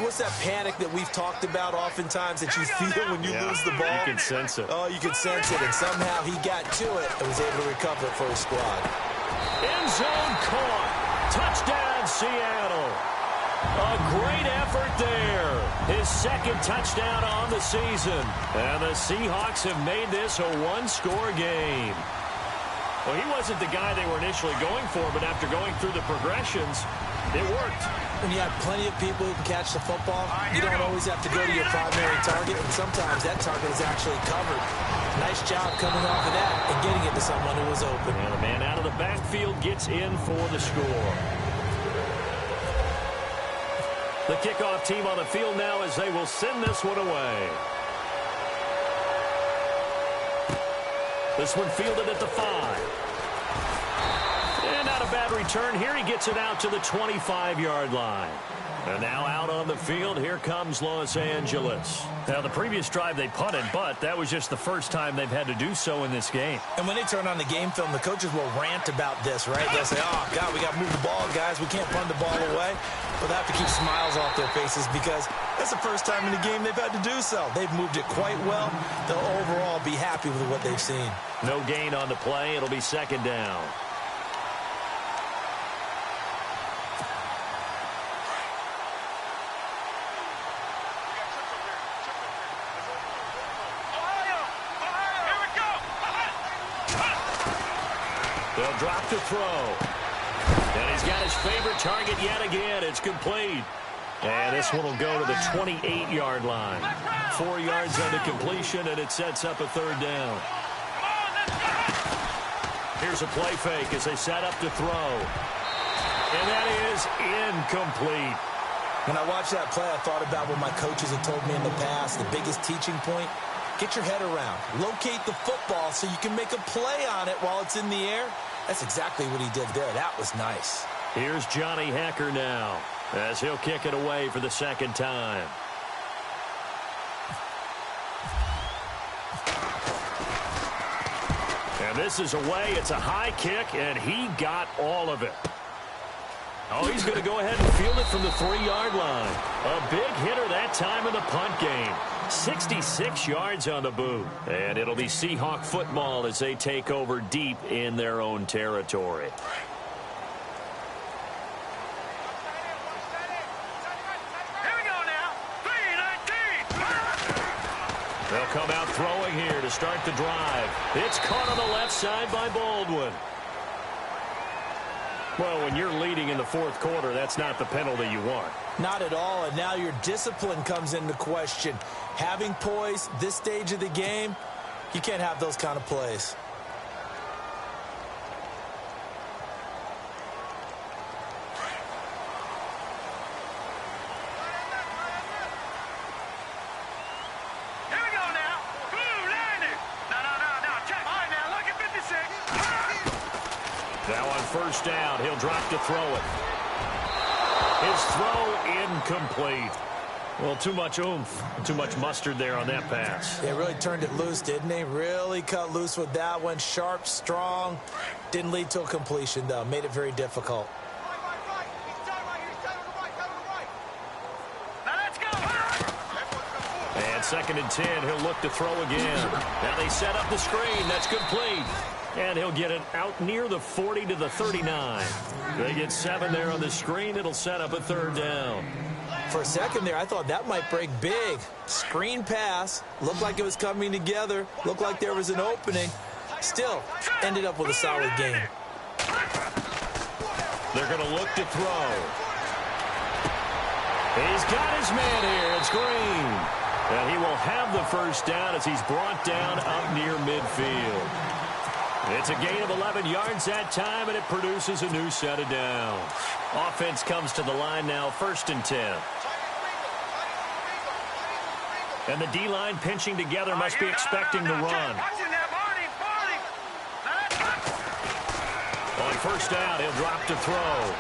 What's that panic that we've talked about oftentimes that you feel when you lose the ball? You can sense it. Oh, you can sense it, and somehow he got to it and was able to recover it for his squad. End zone caught. Touchdown, Seattle. A great effort there. His second touchdown on the season. And the Seahawks have made this a one-score game. Well, he wasn't the guy they were initially going for, but after going through the progressions, it worked. When you have plenty of people who can catch the football, you don't always have to go to your primary target, and sometimes that target is actually covered. Nice job coming off of that and getting it to someone who was open. And the man out of the backfield gets in for the score. The kickoff team on the field now as they will send this one away. This one fielded at the 5. And not a bad return here. He gets it out to the 25-yard line. And now out on the field, here comes Los Angeles. Now, the previous drive they punted, but that was just the first time they've had to do so in this game. And when they turn on the game film, the coaches will rant about this, right? They'll say, oh, God, we got to move the ball, guys. We can't punt the ball away. But they have to keep smiles off their faces because that's the first time in the game they've had to do so. They've moved it quite well. They'll overall be happy with what they've seen. No gain on the play. It'll be second down. They'll drop to throw. And he's got his favorite target yet again. It's complete. And this one will go to the 28-yard line. 4 yards under completion, and it sets up a third down. Here's a play fake as they set up to throw. And that is incomplete. When I watched that play, I thought about what my coaches had told me in the past. The biggest teaching point, get your head around. Locate the football so you can make a play on it while it's in the air. That's exactly what he did there. That was nice. Here's Johnny Hecker now as he'll kick it away for the second time. And this is away. It's a high kick, and he got all of it. Oh, he's going to go ahead and field it from the 3-yard line. A big hitter that time in the punt game. 66 yards on the boot. And it'll be Seahawk football as they take over deep in their own territory. Here we go now. 3-19. They'll come out throwing here to start the drive. It's caught on the left side by Baldwin. Well, when you're leading in the fourth quarter, that's not the penalty you want. Not at all, and now your discipline comes into question. Having poise this stage of the game, you can't have those kind of plays. Here we go now. Blue landing. No. Check. All right, now look at 56. Now on first down, he'll drop to throw it. His throw incomplete. Well, too much oomph, too much mustard there on that pass. They really turned it loose, didn't they? Really cut loose with that one. Sharp, strong. Didn't lead to a completion, though. Made it very difficult. Now let's go. And second and 10, he'll look to throw again. Now they set up the screen. That's complete. And he'll get it out near the 40 to the 39. They get 7 there on the screen. It'll set up a third down. For a second there, I thought that might break big. Screen pass. Looked like it was coming together. Looked like there was an opening. Still, ended up with a solid game. They're going to look to throw. He's got his man here. It's Green. And he will have the first down as he's brought down up near midfield. It's a gain of 11 yards that time, and it produces a new set of downs. Offense comes to the line now, 1st and 10. And the D-line pinching together must be expecting the run. On first down, he'll drop to throw.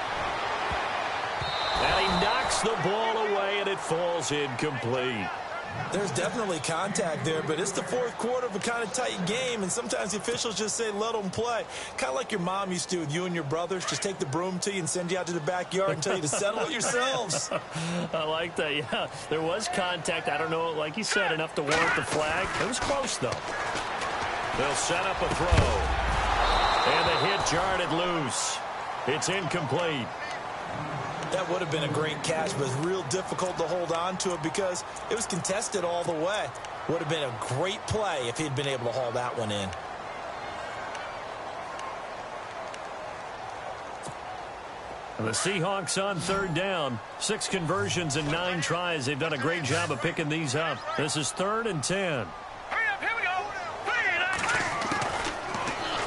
And he knocks the ball away, and it falls incomplete. There's definitely contact there, but it's the fourth quarter of a kind of tight game, and sometimes the officials just say, let them play. Kind of like your mom used to with you and your brothers. Just take the broom to you and send you out to the backyard and tell you to settle it yourselves. I like that, yeah. There was contact. I don't know, like you said, enough to warrant the flag. It was close, though. They'll set up a throw. And the hit jarred it loose. It's incomplete. That would have been a great catch, but it's real difficult to hold on to it because it was contested all the way. Would have been a great play if he'd been able to haul that one in. The Seahawks on third down. 6 conversions and 9 tries. They've done a great job of picking these up. This is 3rd and 10. Hurry up, here we go.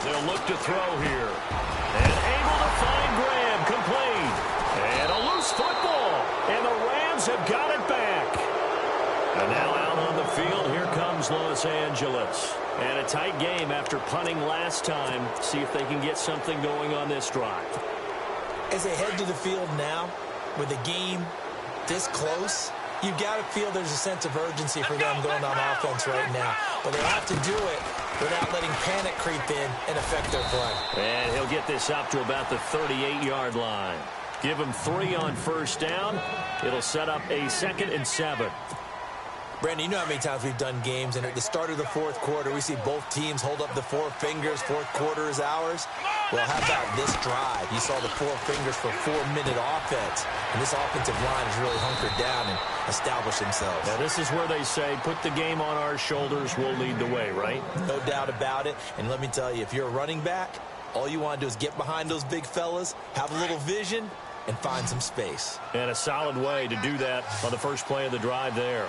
They'll look to throw here. And able to find Graham. Complete. And a loose football. And the Rams have got it back. And now out on the field, here comes Los Angeles. And a tight game after punting last time. See if they can get something going on this drive. As they head to the field now, with the game this close, you've got to feel there's a sense of urgency for them going on offense right now. But they have to do it without letting panic creep in and affect their play. And he'll get this up to about the 38-yard line. Give him 3 on first down. It'll set up a 2nd and 7. Brandon, you know how many times we've done games, and at the start of the 4th quarter, we see both teams hold up the 4 fingers, 4th quarter is ours. Well, how about this drive? You saw the 4 fingers for 4-minute offense, and this offensive line has really hunkered down and established themselves. Now, this is where they say, put the game on our shoulders, we'll lead the way, right? No doubt about it, and let me tell you, if you're a running back, all you want to do is get behind those big fellas, have a little vision, and find some space. And a solid way to do that on the first play of the drive there.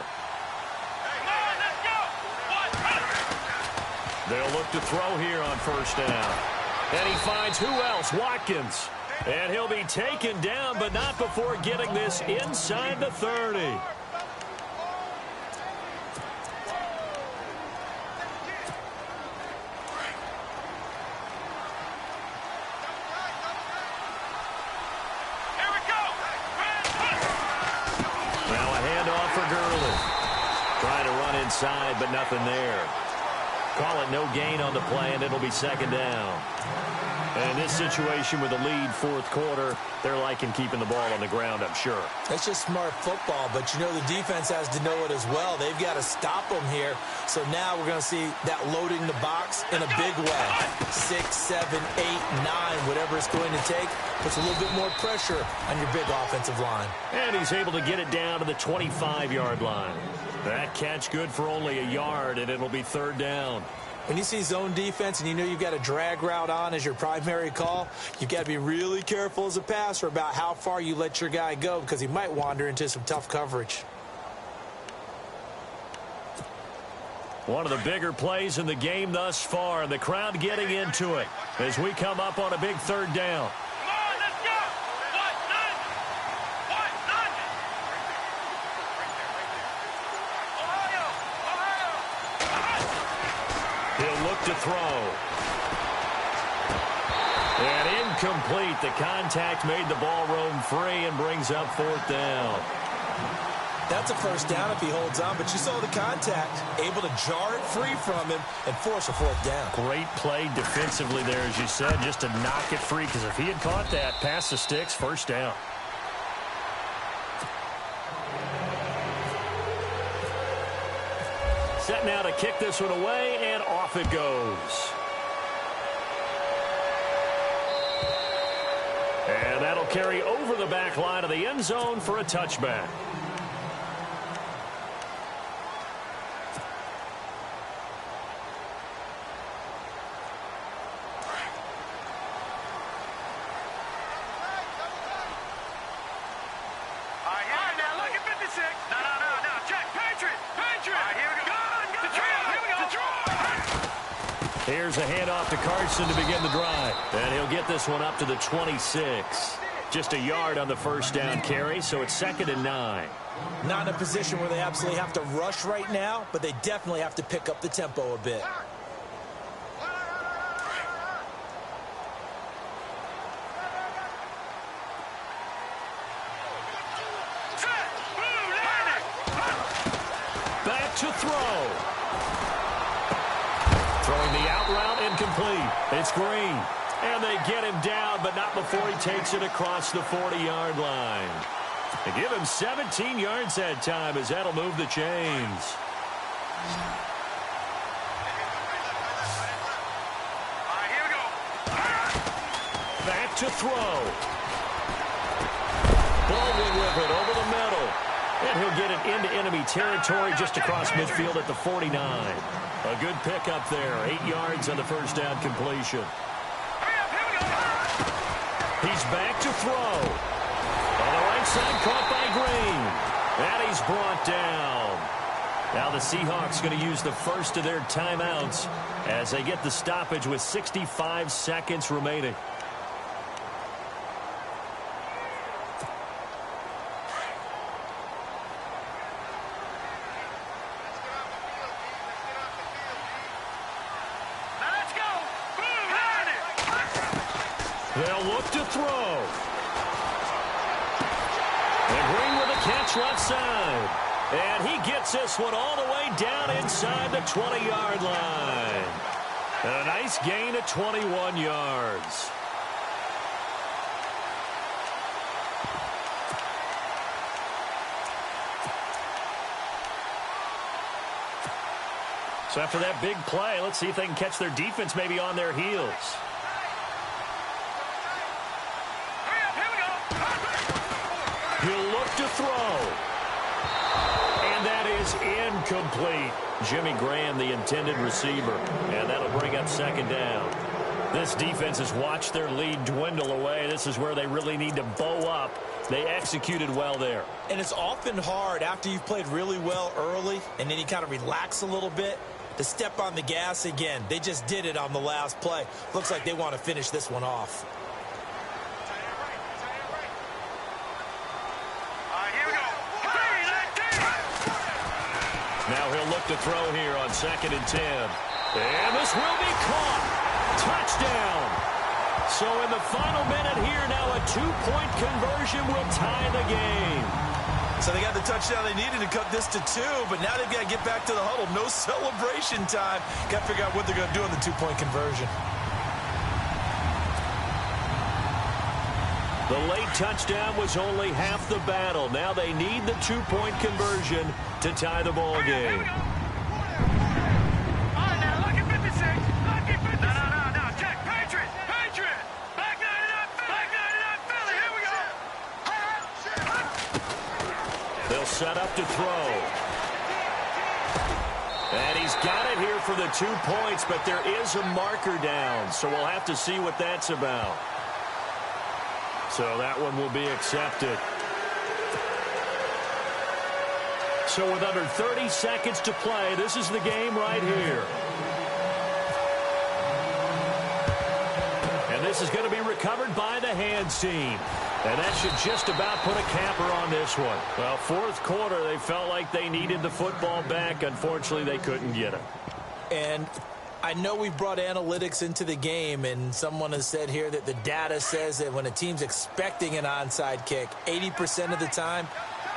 They'll look to throw here on first down. And he finds who else? Watkins. And he'll be taken down, but not before getting this inside the 30. Here we go. Now a handoff for Gurley. Trying to run inside, but nothing there. Call it no gain on the play, and it'll be 2nd down. And in this situation with the lead 4th quarter, they're liking keeping the ball on the ground, I'm sure. It's just smart football, but you know the defense has to know it as well. They've got to stop them here. So now we're going to see that loading the box in a big way. 6, 7, 8, 9, whatever it's going to take, puts a little bit more pressure on your big offensive line. And he's able to get it down to the 25-yard line. That catch good for only a yard, and it'll be 3rd down. When you see zone defense and you know you've got a drag route on as your primary call, you've got to be really careful as a passer about how far you let your guy go because he might wander into some tough coverage. One of the bigger plays in the game thus far, and the crowd getting into it as we come up on a big 3rd down. To throw. And incomplete. The contact made the ball roam free and brings up 4th down. That's a first down if he holds on, but you saw the contact. Able to jar it free from him and force a 4th down. Great play defensively there, as you said, just to knock it free, because if he had caught that, past the sticks, 1st down. Set now to kick this one away, and off it goes. And that'll carry over the back line of the end zone for a touchback. Here's a handoff to Carson to begin the drive. And he'll get this one up to the 26. Just a yard on the first down carry, so it's 2nd and 9. Not in a position where they absolutely have to rush right now, but they definitely have to pick up the tempo a bit. Back to throw. Throwing the out route incomplete. It's Green. And they get him down, but not before he takes it across the 40-yard line. They give him 17 yards that time, as that'll move the chains. Here we go. Back to throw. Baldwin with it over the middle. And he'll get it into enemy territory just across midfield at the 49. A good pickup there. 8 yards on the first down completion. He's back to throw. On the right side, caught by Green. And he's brought down. Now the Seahawks going to use the first of their timeouts as they get the stoppage with 65 seconds remaining. They'll look to throw. And Green with a catch left side. And he gets this one all the way down inside the 20-yard line. And a nice gain of 21 yards. So after that big play, let's see if they can catch their defense maybe on their heels. He'll look to throw. And that is incomplete. Jimmy Graham, the intended receiver. And that'll bring up second down. This defense has watched their lead dwindle away. This is where they really need to bow up. They executed well there. And it's often hard after you've played really well early and then you kind of relax a little bit to step on the gas again. They just did it on the last play. Looks like they want to finish this one off. Now he'll look to throw here on 2nd and 10. And this will be caught. Touchdown. So in the final minute here, now a 2-point conversion will tie the game. So they got the touchdown they needed to cut this to 2, but now they've got to get back to the huddle. No celebration time. Got to figure out what they're going to do on the 2-point conversion. The late touchdown was only half the battle. Now they need the 2-point conversion to tie the ball game. They'll set up to throw. And he's got it here for the 2 points, but there is a marker down, so we'll have to see what that's about. So that one will be accepted. So with under 30 seconds to play, this is the game right here. And this is going to be recovered by the hands team. And that should just about put a capper on this one. Well, fourth quarter, they felt like they needed the football back. Unfortunately, they couldn't get it. And I know we've brought analytics into the game, and someone has said here that the data says that when a team's expecting an onside kick, 80% of the time,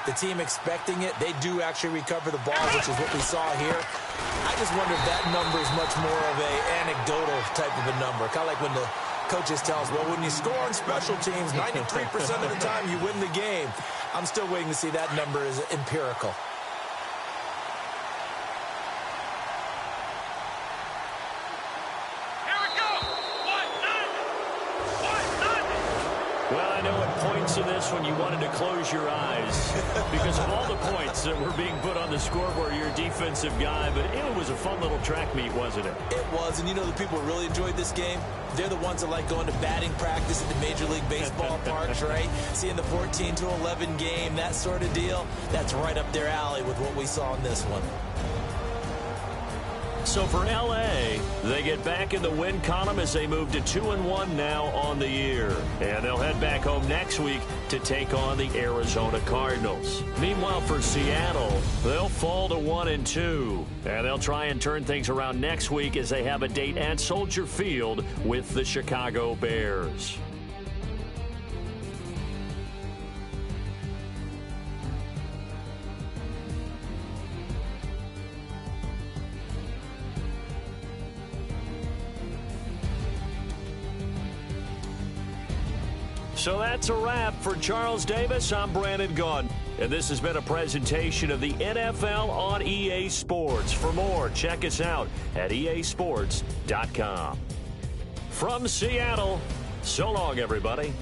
the team expecting it, they do actually recover the ball, which is what we saw here. I just wonder if that number is much more of an anecdotal type of a number, kind of like when the coaches tell us, well, when you score on special teams, 93% of the time you win the game. I'm still waiting to see that number is empirical. Well, I know at points in this one you wanted to close your eyes because of all the points that were being put on the scoreboard, you're a defensive guy, but it was a fun little track meet, wasn't it? It was, and you know the people who really enjoyed this game? They're the ones that like going to batting practice at the Major League Baseball parks, right? Seeing the 14-11 game, that sort of deal, that's right up their alley with what we saw in this one. So for L.A., they get back in the win column as they move to 2-1 now on the year. And they'll head back home next week to take on the Arizona Cardinals. Meanwhile, for Seattle, they'll fall to 1-2. And they'll try and turn things around next week as they have a date at Soldier Field with the Chicago Bears. So that's a wrap. For Charles Davis, I'm Brandon Gunn. And this has been a presentation of the NFL on EA Sports. For more, check us out at easports.com. From Seattle, so long, everybody.